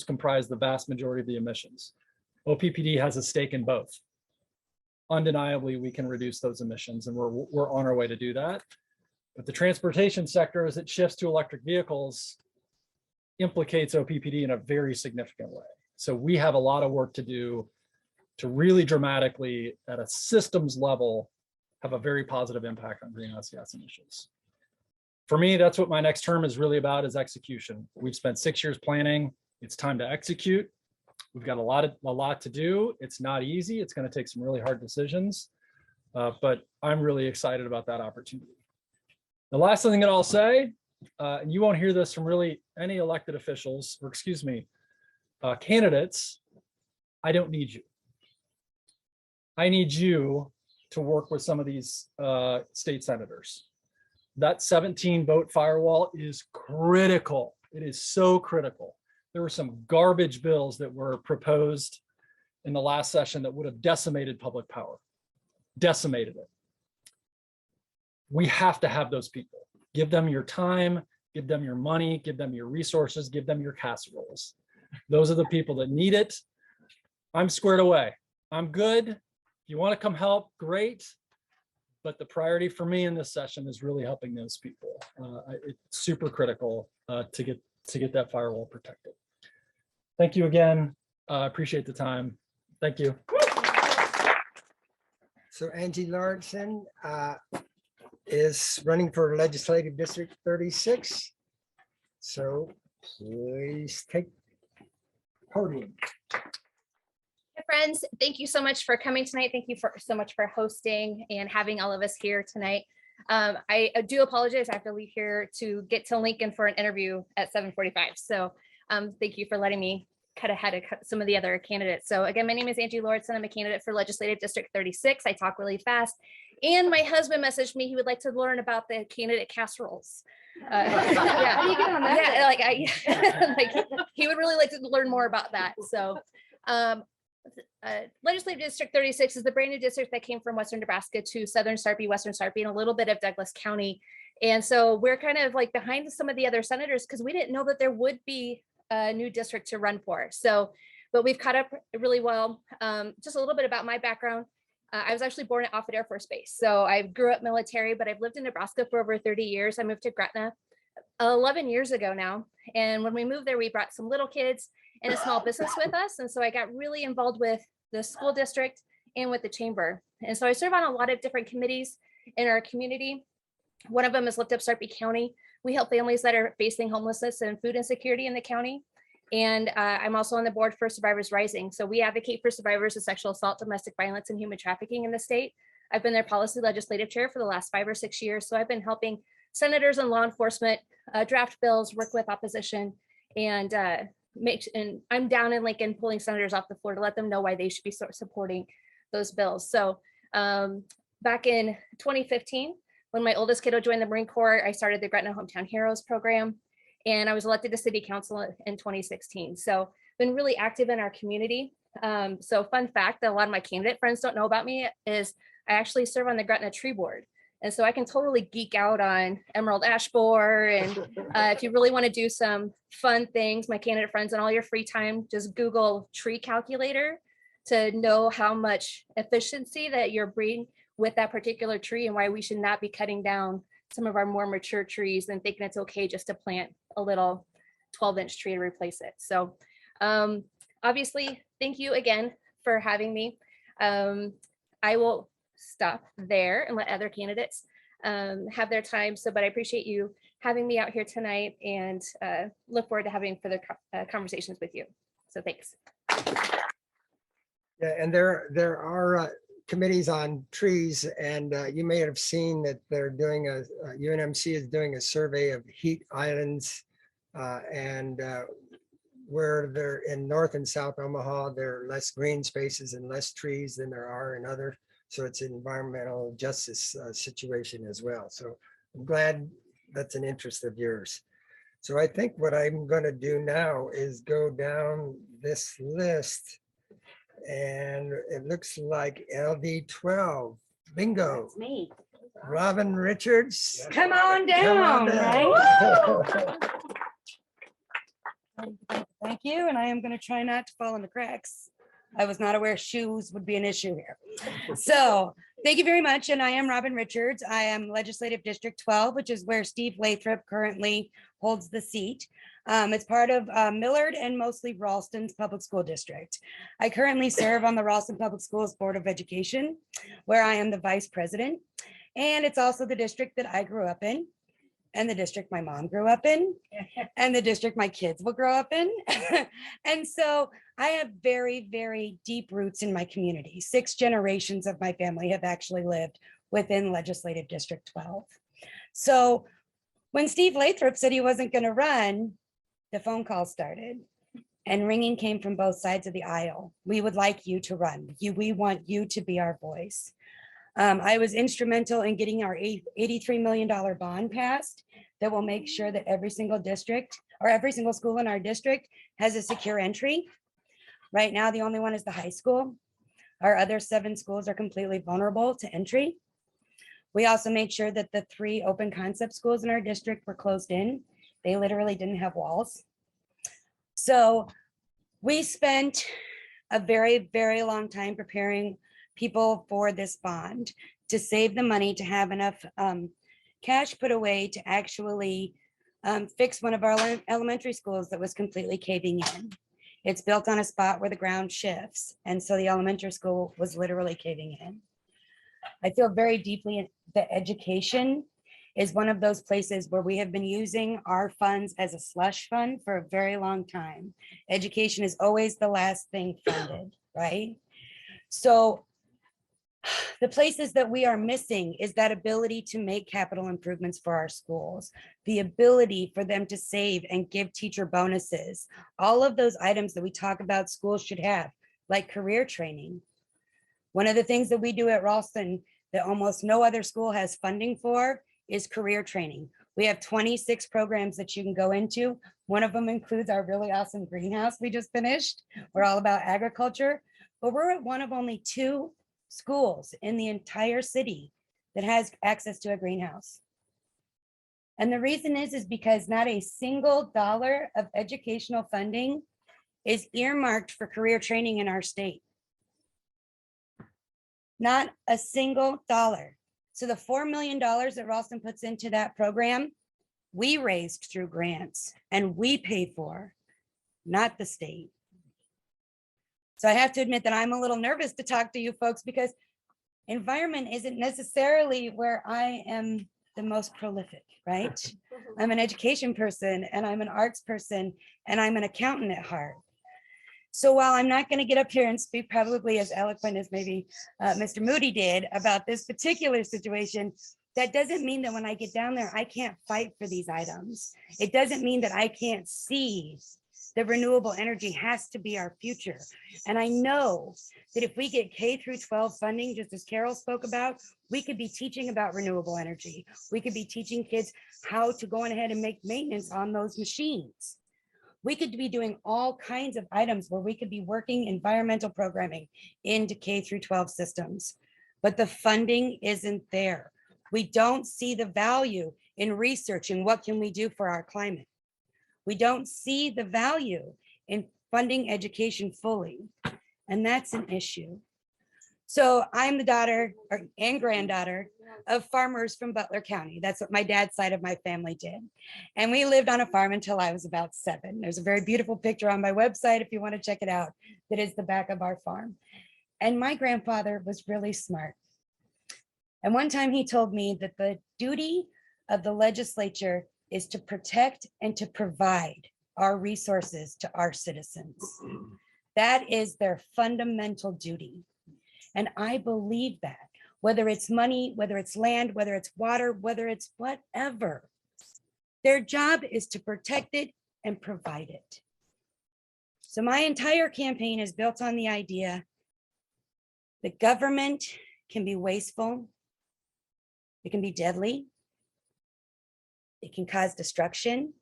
comprise the vast majority of the emissions. OPPD has a stake in both. Undeniably, we can reduce those emissions, and we're on our way to do that. But the transportation sector, as it shifts to electric vehicles, implicates OPPD in a very significant way. So we have a lot of work to do to really dramatically, at a systems level, have a very positive impact on greenhouse gas emissions. For me, that's what my next term is really about, is execution. We've spent 6 years planning. It's time to execute. We've got a lot to do. It's not easy. It's going to take some really hard decisions, but I'm really excited about that opportunity. The last thing that I'll say, and you won't hear this from really any elected officials, or excuse me, candidates, I don't need you. I need you to work with some of these state senators. That 17 vote firewall is critical. It is so critical. There were some garbage bills that were proposed in the last session that would have decimated public power, decimated it. We have to have those people. Give them your time, give them your money, give them your resources, give them your casseroles. Those are the people that need it. I'm squared away. I'm good. If you want to come help, great. But the priority for me in this session is really helping those people. It's super critical to get that firewall protected. Thank you again. I appreciate the time. Thank you. So Angie Lauritsen is running for Legislative District 36. So please take podium. Hey friends, thank you so much for coming tonight. Thank you so much for hosting and having all of us here tonight. I do apologize. I have to leave here to get to Lincoln for an interview at 7:45. So thank you for letting me cut ahead of some of the other candidates. So again, my name is Angie Lauritsen. I'm a candidate for Legislative District 36. I talk really fast. And my husband messaged me. He would like to learn about the candidate casseroles. Yeah. How do you get on that? Yeah, like he would really like to learn more about that. So Legislative District 36 is the brand new district that came from Western Nebraska to Southern Sarpy, Western Sarpy, and a little bit of Douglas County. And so we're kind of like behind some of the other senators because we didn't know that there would be a new district to run for. So, but we've caught up really well. Just a little bit about my background. I was actually born at Offutt Air Force Base. So I grew up military, but I've lived in Nebraska for over 30 years. I moved to Gretna 11 years ago now. And when we moved there, we brought some little kids and a small business with us. And so I got really involved with the school district and with the chamber. And so I serve on a lot of different committees in our community. One of them is Lift Up Sarpy County. We help families that are facing homelessness and food insecurity in the county. And I'm also on the board for Survivors Rising. So we advocate for survivors of sexual assault, domestic violence, and human trafficking in the state. I've been their policy legislative chair for the last 5 or 6 years. So I've been helping senators and law enforcement draft bills, work with opposition, and I'm down in Lincoln pulling senators off the floor to let them know why they should be supporting those bills. So back in 2015, when my oldest kiddo joined the Marine Corps, I started the Gretna Hometown Heroes program, and I was elected to city council in 2016. So been really active in our community. So fun fact that a lot of my candidate friends don't know about me is I actually serve on the Gretna Tree Board. And so I can totally geek out on emerald ash borer. And if you really want to do some fun things, my candidate friends, in all your free time, just Google tree calculator to know how much efficiency that you're bringing with that particular tree and why we should not be cutting down some of our more mature trees and thinking it's okay just to plant a little 12-inch tree to replace it. So obviously, thank you again for having me. I will stop there and let other candidates have their time. But I appreciate you having me out here tonight and look forward to having further conversations with you. So thanks. Yeah, and there are committees on trees, and you may have seen that they're doing UNMC is doing a survey of heat islands, and where they're in North and South Omaha, there are less green spaces and less trees than there are in other. So it's an environmental justice situation as well. So I'm glad that's an interest of yours. So I think what I'm going to do now is go down this list. And it looks like LD12. Bingo. That's me. Robin Richards. Come on Come on down, down. right? Thank you. And I am going to try not to fall in the cracks. I was not aware shoes would be an issue here. So thank you very much. And I am Robin Richards. I am Legislative District 12, which is where Steve Lathrop currently holds the seat. It's part of Millard and mostly Ralston's Public School District. I currently serve on the Ralston Public Schools Board of Education, where I am the vice president. And it's also the district that I grew up in, and the district my mom grew up in, and the district my kids will grow up in. And so I have very, very deep roots in my community. 6 generations of my family have actually lived within Legislative District 12. So when Steve Lathrop said he wasn't going to run, the phone call started and ringing came from both sides of the aisle. We would like you to run. We want you to be our voice. I was instrumental in getting our $83 million bond passed that will make sure that every single district or every single school in our district has a secure entry. Right now, the only one is the high school. Our other 7 schools are completely vulnerable to entry. We also made sure that the 3 open concept schools in our district were closed in. They literally didn't have walls. So we spent a very, very long time preparing people for this bond to save the money to have enough cash put away to actually fix one of our elementary schools that was completely caving in. It's built on a spot where the ground shifts. And so the elementary school was literally caving in. I feel very deeply that education is one of those places where we have been using our funds as a slush fund for a very long time. Education is always the last thing funded, right? So the places that we are missing is that ability to make capital improvements for our schools, the ability for them to save and give teacher bonuses, all of those items that we talk about schools should have, like career training. One of the things that we do at Ralston that almost no other school has funding for is career training. We have 26 programs that you can go into. One of them includes our really awesome greenhouse we just finished. We're all about agriculture, but we're at one of only 2 schools in the entire city that has access to a greenhouse. And the reason is because not a single dollar of educational funding is earmarked for career training in our state. Not a single dollar. So the $4 million that Ralston puts into that program, we raised through grants and we pay for. not the state. So I have to admit that I'm a little nervous to talk to you folks because environment isn't necessarily where I am the most prolific, right? I'm an education person and I'm an arts person and I'm an accountant at heart. So while I'm not going to get up here and speak probably as eloquent as maybe Mr. Moody did about this particular situation, that doesn't mean that when I get down there, I can't fight for these items. It doesn't mean that I can't see that renewable energy has to be our future. And I know that if we get K through 12 funding, just as Carol spoke about, we could be teaching about renewable energy. We could be teaching kids how to go on ahead and make maintenance on those machines. We could be doing all kinds of items where we could be working environmental programming into K through 12 systems, but the funding isn't there. We don't see the value in researching what can we do for our climate. We don't see the value in funding education fully, and that's an issue. So I'm the daughter and granddaughter of farmers from Butler County. That's what my dad's side of my family did. And we lived on a farm until I was about 7. There's a very beautiful picture on my website if you want to check it out. That is the back of our farm. And my grandfather was really smart. And one time he told me that the duty of the legislature is to protect and to provide our resources to our citizens. That is their fundamental duty. And I believe that, whether it's money, whether it's land, whether it's water, whether it's whatever, their job is to protect it and provide it. So my entire campaign is built on the idea that government can be wasteful, it can be deadly, it can cause destruction,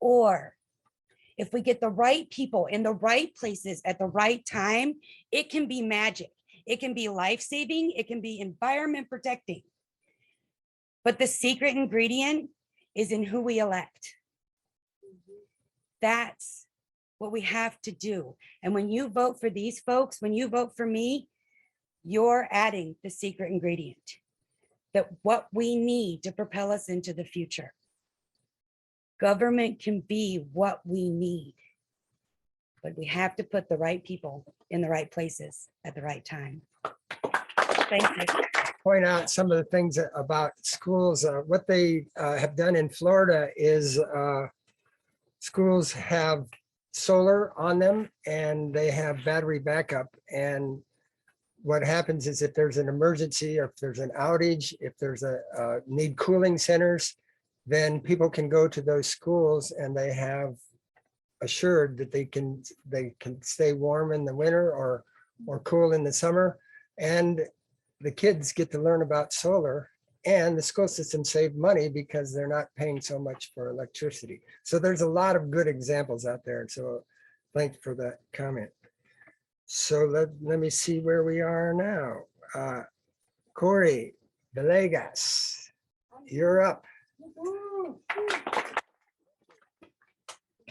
or if we get the right people in the right places at the right time, it can be magic. It can be life-saving. It can be environment protecting. But the secret ingredient is in who we elect. That's what we have to do. And when you vote for these folks, when you vote for me, you're adding the secret ingredient, that what we need to propel us into the future. Government can be what we need, but we have to put the right people in the right places at the right time. Thank you. Point out some of the things about schools. What they have done in Florida is schools have solar on them and they have battery backup. And what happens is if there's an emergency or if there's an outage, if there's a need cooling centers, then people can go to those schools and they have assured that they can stay warm in the winter or cool in the summer. And the kids get to learn about solar, and the school system save money because they're not paying so much for electricity. So there's a lot of good examples out there. So thanks for that comment. So let me see where we are now. Corey Villegas, you're up.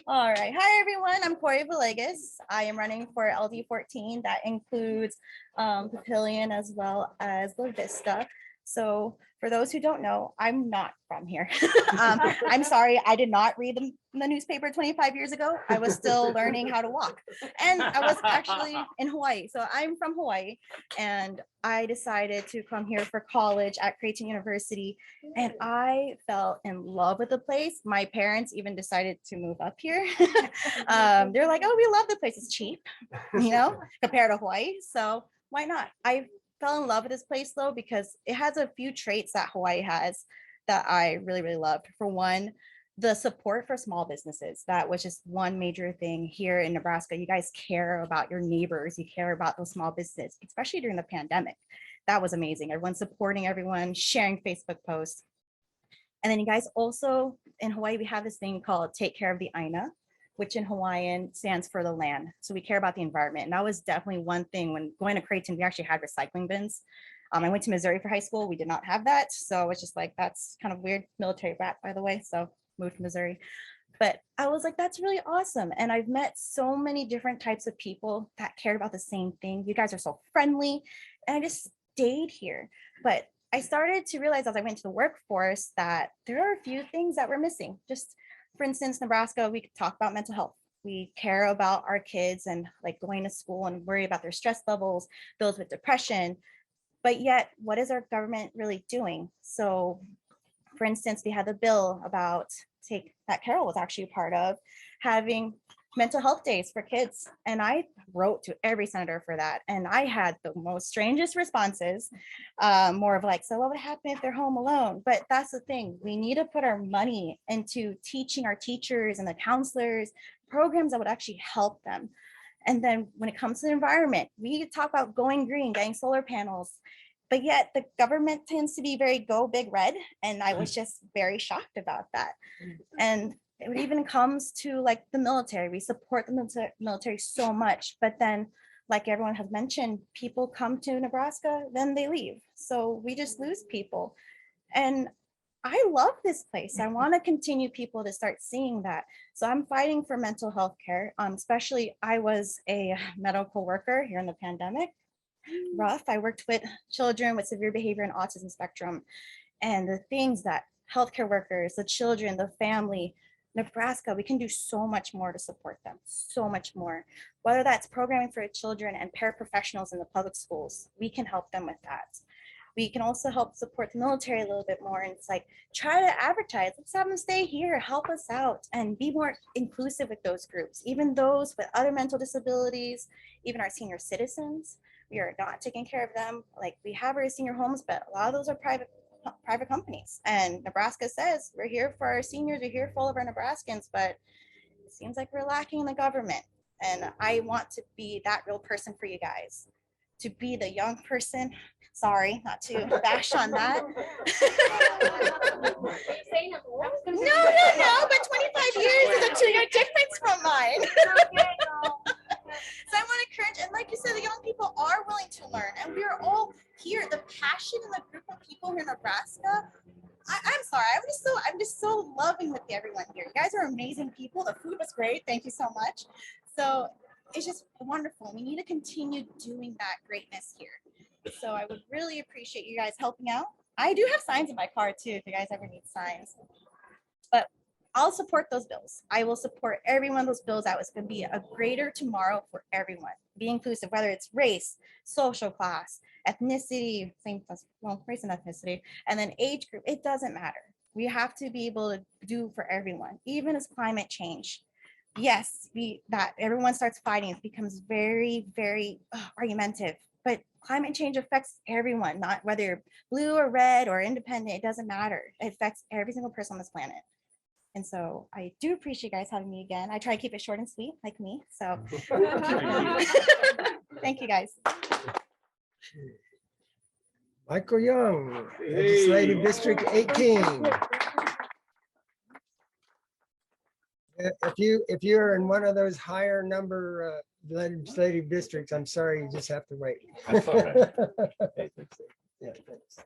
All right. Hi, everyone. I'm Corey Villegas. I am running for LD14. That includes Papillion as well as La Vista. So for those who don't know, I'm not from here. I'm sorry. I did not read the newspaper 25 years ago. I was still learning how to walk. And I was actually in Hawaii. So I'm from Hawaii. And I decided to come here for college at Creighton University. And I fell in love with the place. My parents even decided to move up here. They're like, oh, we love the place. It's cheap, compared to Hawaii. So why not? I fell in love with this place though, because it has a few traits that Hawaii has that I really, really loved. For one, the support for small businesses. That was just one major thing here in Nebraska. You guys care about your neighbors. You care about those small businesses, especially during the pandemic. That was amazing. Everyone supporting everyone, sharing Facebook posts. And then you guys also, in Hawaii, we have this thing called Take Care of the Aina, which in Hawaiian stands for the land. So we care about the environment. And that was definitely one thing. When going to Creighton, we actually had recycling bins. I went to Missouri for high school. We did not have that. So it's just like, that's kind of weird. Military brat, by the way. So moved to Missouri. But I was like, that's really awesome. And I've met so many different types of people that cared about the same thing. You guys are so friendly. And I just stayed here. But I started to realize as I went to the workforce that there are a few things that were missing. Just For instance, Nebraska, we could talk about mental health. We care about our kids and like going to school and worry about their stress levels, those with depression. But yet, what is our government really doing? So, for instance, we had the bill about that Carol was actually a part of, having mental health days for kids. And I wrote to every senator for that. And I had the most strangest responses, more of like, so what would happen if they're home alone? But that's the thing. We need to put our money into teaching our teachers and the counselors programs that would actually help them. And then when it comes to the environment, we talk about going green, getting solar panels, but yet the government tends to be very go big red. And I was just very shocked about that. And it even comes to like the military. We support the military so much, but then like everyone has mentioned, people come to Nebraska, then they leave. So we just lose people. And I love this place. I want to continue people to start seeing that. So I'm fighting for mental health care. Especially I was a medical worker here in the pandemic. Rough. I worked with children with severe behavior and autism spectrum. And the things that healthcare workers, the children, the family, Nebraska, we can do so much more to support them, so much more. Whether that's programming for children and paraprofessionals in the public schools, we can help them with that. We can also help support the military a little bit more. And it's like, try to advertise, let's have them stay here, help us out, and be more inclusive with those groups, even those with other mental disabilities, even our senior citizens. We are not taking care of them. Like we have our senior homes, but a lot of those are private companies. And Nebraska says we're here for our seniors, we're here for all of our Nebraskans, but it seems like we're lacking in the government. And I want to be that real person for you guys, to be the young person. Sorry, not to bash on that. No, but 25 years is a 2-year difference from mine. So I want to encourage, and like you said, the young people are willing to learn, and we are all here. The passion and the group of people here in Nebraska. I'm sorry, I'm just so loving with everyone here. You guys are amazing people. The food was great. Thank you so much. So it's just wonderful. We need to continue doing that greatness here. So I would really appreciate you guys helping out. I do have signs in my car too, if you guys ever need signs. But I'll support those bills. I will support every one of those bills that was going to be a greater tomorrow for everyone. Be inclusive, whether it's race, social class, ethnicity, race and ethnicity, and then age group, it doesn't matter. We have to be able to do for everyone, even as climate change. Yes, that everyone starts fighting, it becomes very, very argumentative. But climate change affects everyone, not whether you're blue or red or independent, it doesn't matter. It affects every single person on this planet. And so I do appreciate you guys having me again. I try to keep it short and sweet like me. So thank you guys. Michael Young, Legislative District 18. If you're in one of those higher number legislative districts, I'm sorry, you just have to wait. That's all right. Yeah, thanks.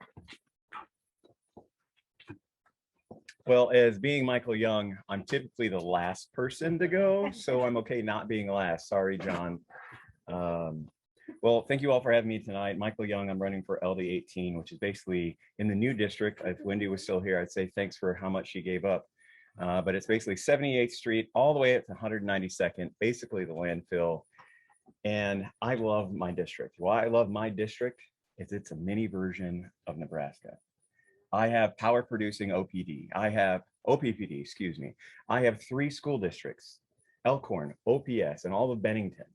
Well, as being Michael Young, I'm typically the last person to go, so I'm okay not being last. Sorry, John. Well, thank you all for having me tonight. Michael Young, I'm running for LD 18, which is basically in the new district. If Wendy was still here, I'd say thanks for how much she gave up. But it's basically 78th Street all the way up to 192nd, basically the landfill. And I love my district. Why I love my district is it's a mini version of Nebraska. I have power producing OPD. I have OPPD, excuse me. I have 3 school districts, Elkhorn, OPS, and all of Bennington.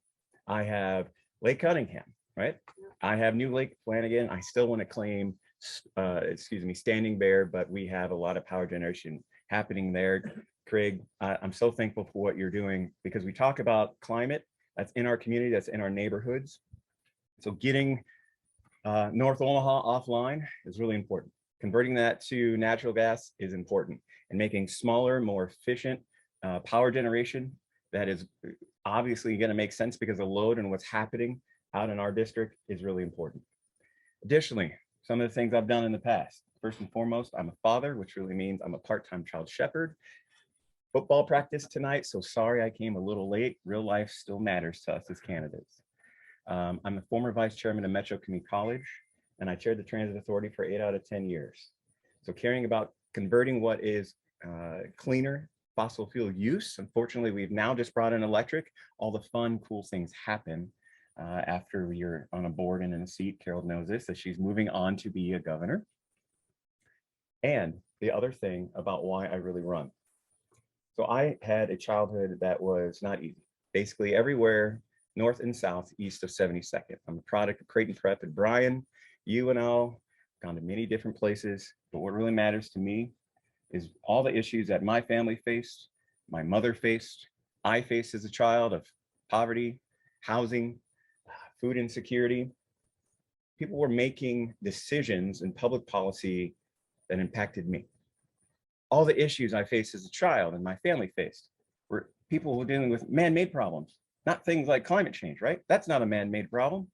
I have Lake Cunningham, right? I have New Lake Flanagan. I still want to claim, Standing Bear, but we have a lot of power generation happening there. Craig, I'm so thankful for what you're doing, because we talk about climate that's in our community, that's in our neighborhoods. So getting North Omaha offline is really important. Converting that to natural gas is important, and making smaller, more efficient power generation that is obviously going to make sense because the load and what's happening out in our district is really important. Additionally, some of the things I've done in the past. First and foremost, I'm a father, which really means I'm a part-time child shepherd. Football practice tonight, so sorry I came a little late. Real life still matters to us as candidates. I'm a former vice chairman of Metro Community College, and I chaired the Transit Authority for 8 out of 10 years. So caring about converting what is cleaner fossil fuel use. Unfortunately, we've now just brought in electric. All the fun, cool things happen after you're on a board and in a seat. Carol knows this, that she's moving on to be a governor. And the other thing about why I really run. So I had a childhood that was not easy. Basically everywhere, north and south, east of 72nd. I'm a product of Creighton Prep at Bryan, UNL, gone to many different places. But what really matters to me is all the issues that my family faced, my mother faced, I faced as a child of poverty, housing, food insecurity. People were making decisions in public policy that impacted me. All the issues I faced as a child and my family faced were people who were dealing with man-made problems, not things like climate change, right? That's not a man-made problem.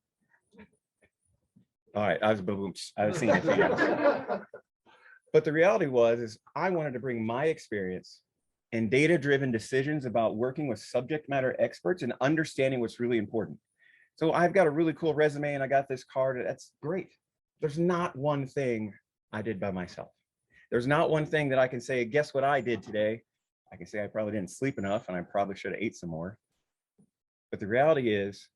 All right, I was boom-booms. I was seeing it. But the reality is I wanted to bring my experience and data-driven decisions about working with subject matter experts and understanding what's really important. So I've got a really cool resume and I got this card. That's great. There's not one thing I did by myself. There's not one thing that I can say, guess what I did today? I can say I probably didn't sleep enough and I probably should have ate some more. But the reality is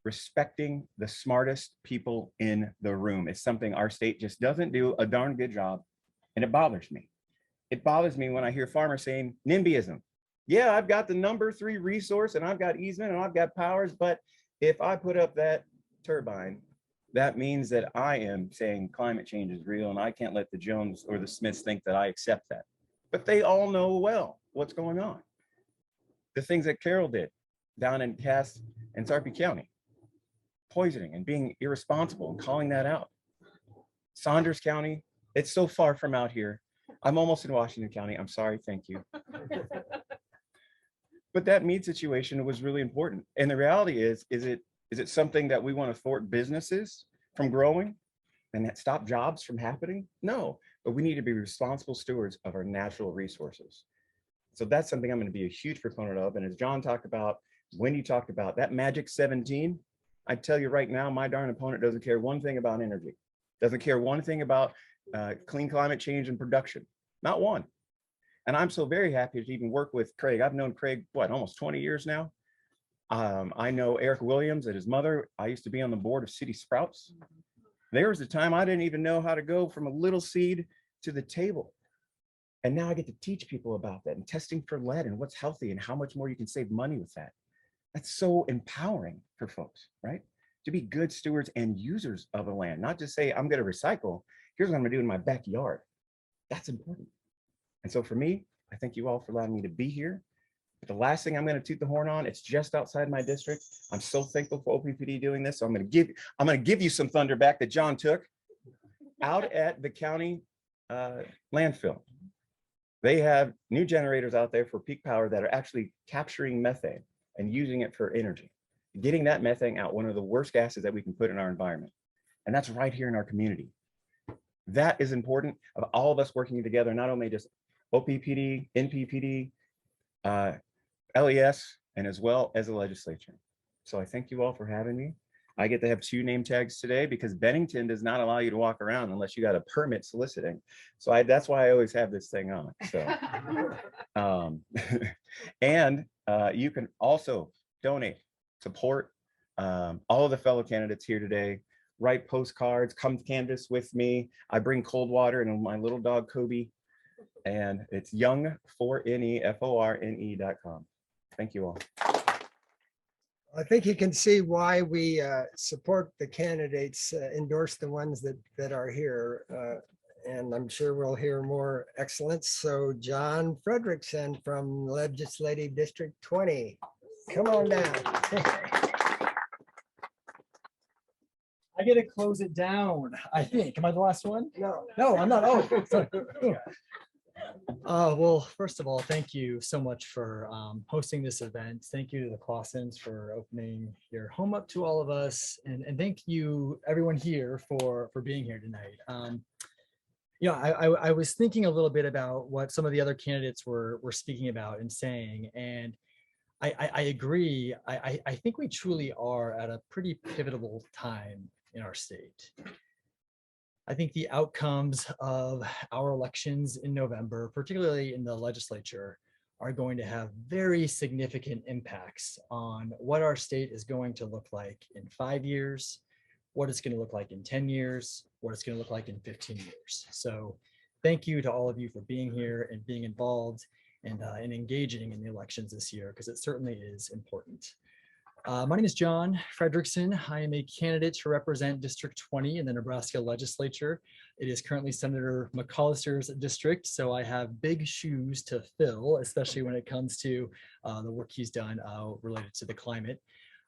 respecting the smartest people in the room is something our state just doesn't do a darn good job. And it bothers me. It bothers me when I hear farmers saying NIMBYism. Yeah, I've got the number 3 resource and I've got easement and I've got powers, but if I put up that turbine, that means that I am saying climate change is real and I can't let the Jones or the Smiths think that I accept that. But they all know well what's going on. The things that Carol did down in Cass and Sarpy County, poisoning and being irresponsible and calling that out. Saunders County, it's so far from out here. I'm almost in Washington County. I'm sorry, thank you. But that meat situation was really important. And the reality is it something that we want to thwart businesses from growing and stop jobs from happening? No, but we need to be responsible stewards of our natural resources. So that's something I'm going to be a huge proponent of. And as John talked about, Wendy talked about, that magic 17, I tell you right now, my darn opponent doesn't care one thing about energy, doesn't care one thing about clean climate change and production, not one. And I'm so very happy to even work with Craig. I've known Craig, what, almost 20 years now. I know Eric Williams and his mother. I used to be on the board of City Sprouts. There was a time I didn't even know how to go from a little seed to the table. And now I get to teach people about that and testing for lead and what's healthy and how much more you can save money with that. That's so empowering for folks, right? To be good stewards and users of the land, not just say, I'm going to recycle. Here's what I'm going to do in my backyard. That's important. And so for me, I thank you all for allowing me to be here. But the last thing I'm going to toot the horn on, it's just outside my district. I'm so thankful for OPPD doing this. So I'm going to give you some thunder back that John took out at the county landfill. They have new generators out there for peak power that are actually capturing methane and using it for energy, getting that methane out, one of the worst gases that we can put in our environment. And that's right here in our community. That is important of all of us working together, not only just OPPD, NPPD, LES, and as well as the legislature. So I thank you all for having me. I get to have 2 name tags today because Bennington does not allow you to walk around unless you got a permit soliciting. So that's why I always have this thing on. So, and you can also donate, support all of the fellow candidates here today. Write postcards, come canvas with me. I bring cold water and my little dog Kobe, and it's young4neforne.com. Thank you all. I think you can see why we support the candidates, endorse the ones that are here. And I'm sure we'll hear more excellence. So John Frederickson from Legislative District 20, come on down. I get to close it down, I think. Am I the last one? No. No, I'm not. Oh, sorry. Well, first of all, thank you so much for hosting this event. Thank you to the Clausens for opening your home up to all of us. And thank you everyone here for being here tonight. You know, I was thinking a little bit about what some of the other candidates were speaking about and saying, and I agree. I think we truly are at a pretty pivotal time in our state. I think the outcomes of our elections in November, particularly in the legislature, are going to have very significant impacts on what our state is going to look like in 5 years, what it's going to look like in 10 years, what it's going to look like in 15 years. So thank you to all of you for being here and being involved and engaging in the elections this year, because it certainly is important. My name is John Frederickson. I am a candidate to represent District 20 in the Nebraska legislature. It is currently Senator McCollister's district, so I have big shoes to fill, especially when it comes to the work he's done related to the climate.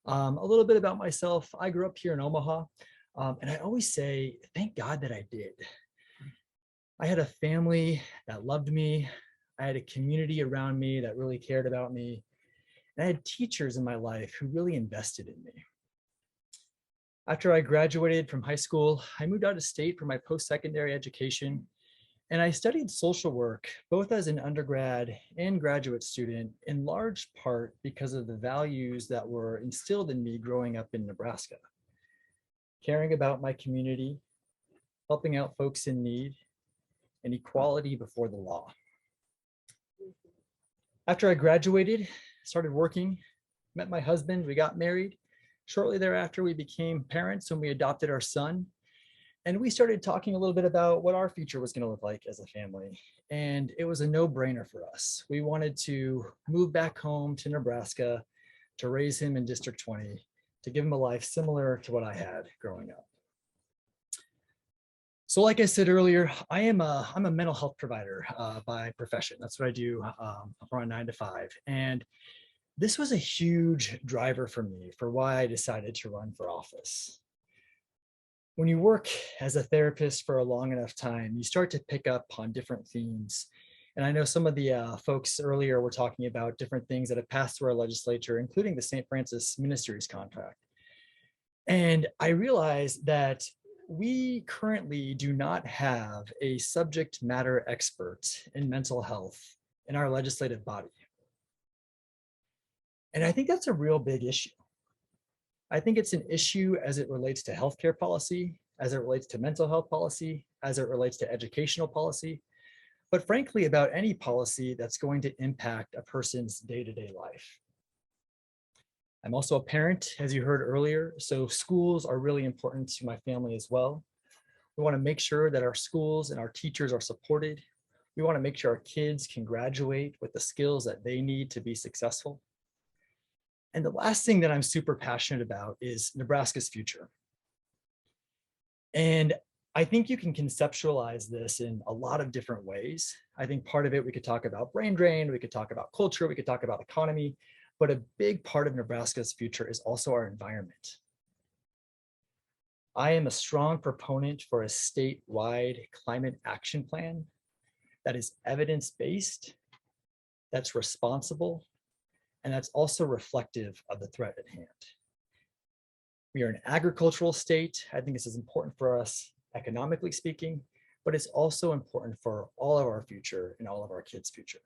A little bit about myself. I grew up here in Omaha, and I always say, thank God that I did. I had a family that loved me. I had a community around me that really cared about me. And I had teachers in my life who really invested in me. After I graduated from high school, I moved out of state for my post-secondary education, and I studied social work, both as an undergrad and graduate student, in large part because of the values that were instilled in me growing up in Nebraska. Caring about my community, helping out folks in need, and equality before the law. After I graduated, started working, met my husband, we got married. Shortly thereafter, we became parents and we adopted our son. And we started talking a little bit about what our future was going to look like as a family. And it was a no-brainer for us. We wanted to move back home to Nebraska to raise him in District 20, to give him a life similar to what I had growing up. So like I said earlier, I'm a mental health provider by profession. That's what I do from 9 to 5. And this was a huge driver for me for why I decided to run for office. When you work as a therapist for a long enough time, you start to pick up on different themes. And I know some of the folks earlier were talking about different things that have passed through our legislature, including the St. Francis Ministries contract. And I realized that we currently do not have a subject matter expert in mental health in our legislative body. And I think that's a real big issue. I think it's an issue as it relates to healthcare policy, as it relates to mental health policy, as it relates to educational policy, but frankly, about any policy that's going to impact a person's day-to-day life. I'm also a parent, as you heard earlier, so schools are really important to my family as well. We want to make sure that our schools and our teachers are supported. We want to make sure our kids can graduate with the skills that they need to be successful. And the last thing that I'm super passionate about is Nebraska's future. And I think you can conceptualize this in a lot of different ways. I think part of it, we could talk about brain drain, we could talk about culture, we could talk about economy, but a big part of Nebraska's future is also our environment. I am a strong proponent for a statewide climate action plan that is evidence-based, that's responsible, and that's also reflective of the threat at hand. We are an agricultural state. I think this is important for us economically speaking, but it's also important for all of our future and all of our kids' future.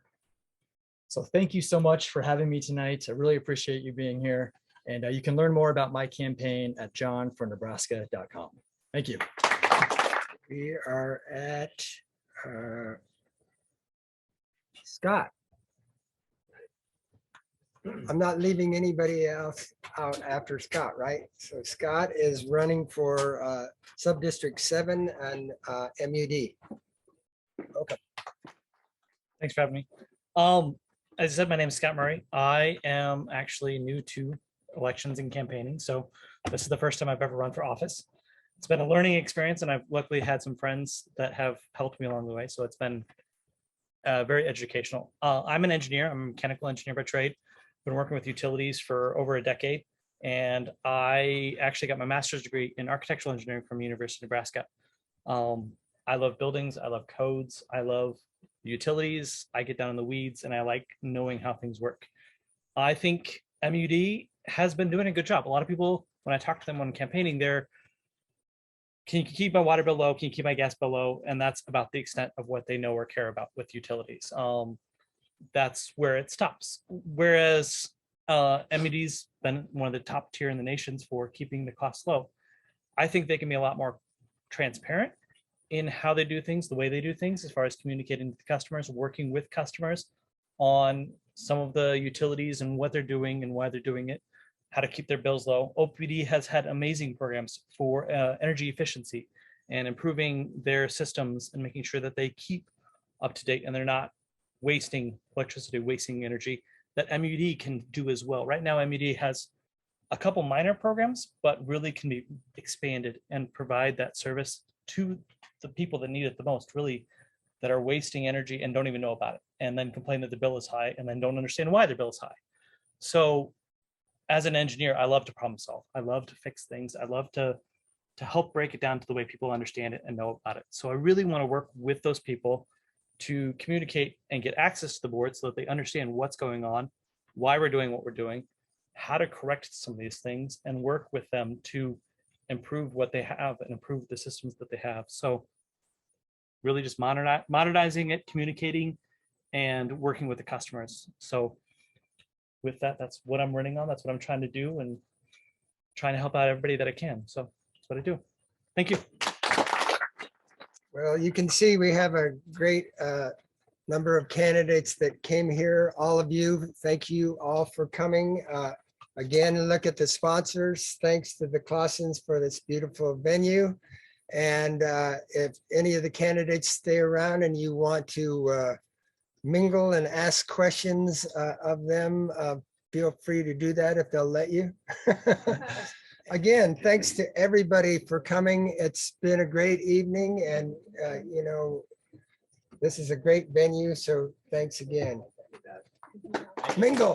So thank you so much for having me tonight. I really appreciate you being here. And you can learn more about my campaign at johnfornebraska.com. Thank you. We are at Scott. I'm not leaving anybody else out after Scott, right? So Scott is running for Sub-District 7 and MUD. Okay. Thanks for having me. As I said, my name is Scott Murray. I am actually new to elections and campaigning, so this is the first time I've ever run for office. It's been a learning experience, and I've luckily had some friends that have helped me along the way, so it's been very educational. I'm an engineer. I'm a mechanical engineer by trade. Been working with utilities for over a decade, and I actually got my master's degree in architectural engineering from University of Nebraska. I love buildings. I love codes. I love utilities. I get down in the weeds, and I like knowing how things work. I think MUD has been doing a good job. A lot of people, when I talk to them when campaigning, they're, can you keep my water bill low? Can you keep my gas bill low? And that's about the extent of what they know or care about with utilities. That's where it stops. Whereas MUD's been one of the top tier in the nations for keeping the costs low. I think they can be a lot more transparent in how they do things, the way they do things, as far as communicating with customers, working with customers on some of the utilities and what they're doing and why they're doing it, how to keep their bills low. OPD has had amazing programs for energy efficiency and improving their systems and making sure that they keep up to date and they're not wasting electricity, wasting energy, that MUD can do as well. Right now, MUD has a couple minor programs, but really can be expanded and provide that service to the people that need it the most, really, that are wasting energy and don't even know about it, and then complain that the bill is high and then don't understand why their bill is high. So as an engineer, I love to problem solve. I love to fix things. I love to help break it down to the way people understand it and know about it. So I really want to work with those people to communicate and get access to the board so that they understand what's going on, why we're doing what we're doing, how to correct some of these things, and work with them to improve what they have and improve the systems that they have. So really just modernizing it, communicating, and working with the customers. So with that, that's what I'm running on. That's what I'm trying to do, and trying to help out everybody that I can. So that's what I do. Thank you. Well, you can see we have a great number of candidates that came here. All of you, thank you all for coming. Again, look at the sponsors. Thanks to the Clausens for this beautiful venue. And if any of the candidates stay around and you want to mingle and ask questions of them, feel free to do that if they'll let you. Again, thanks to everybody for coming. It's been a great evening, and you know, this is a great venue, so thanks again. Mingle.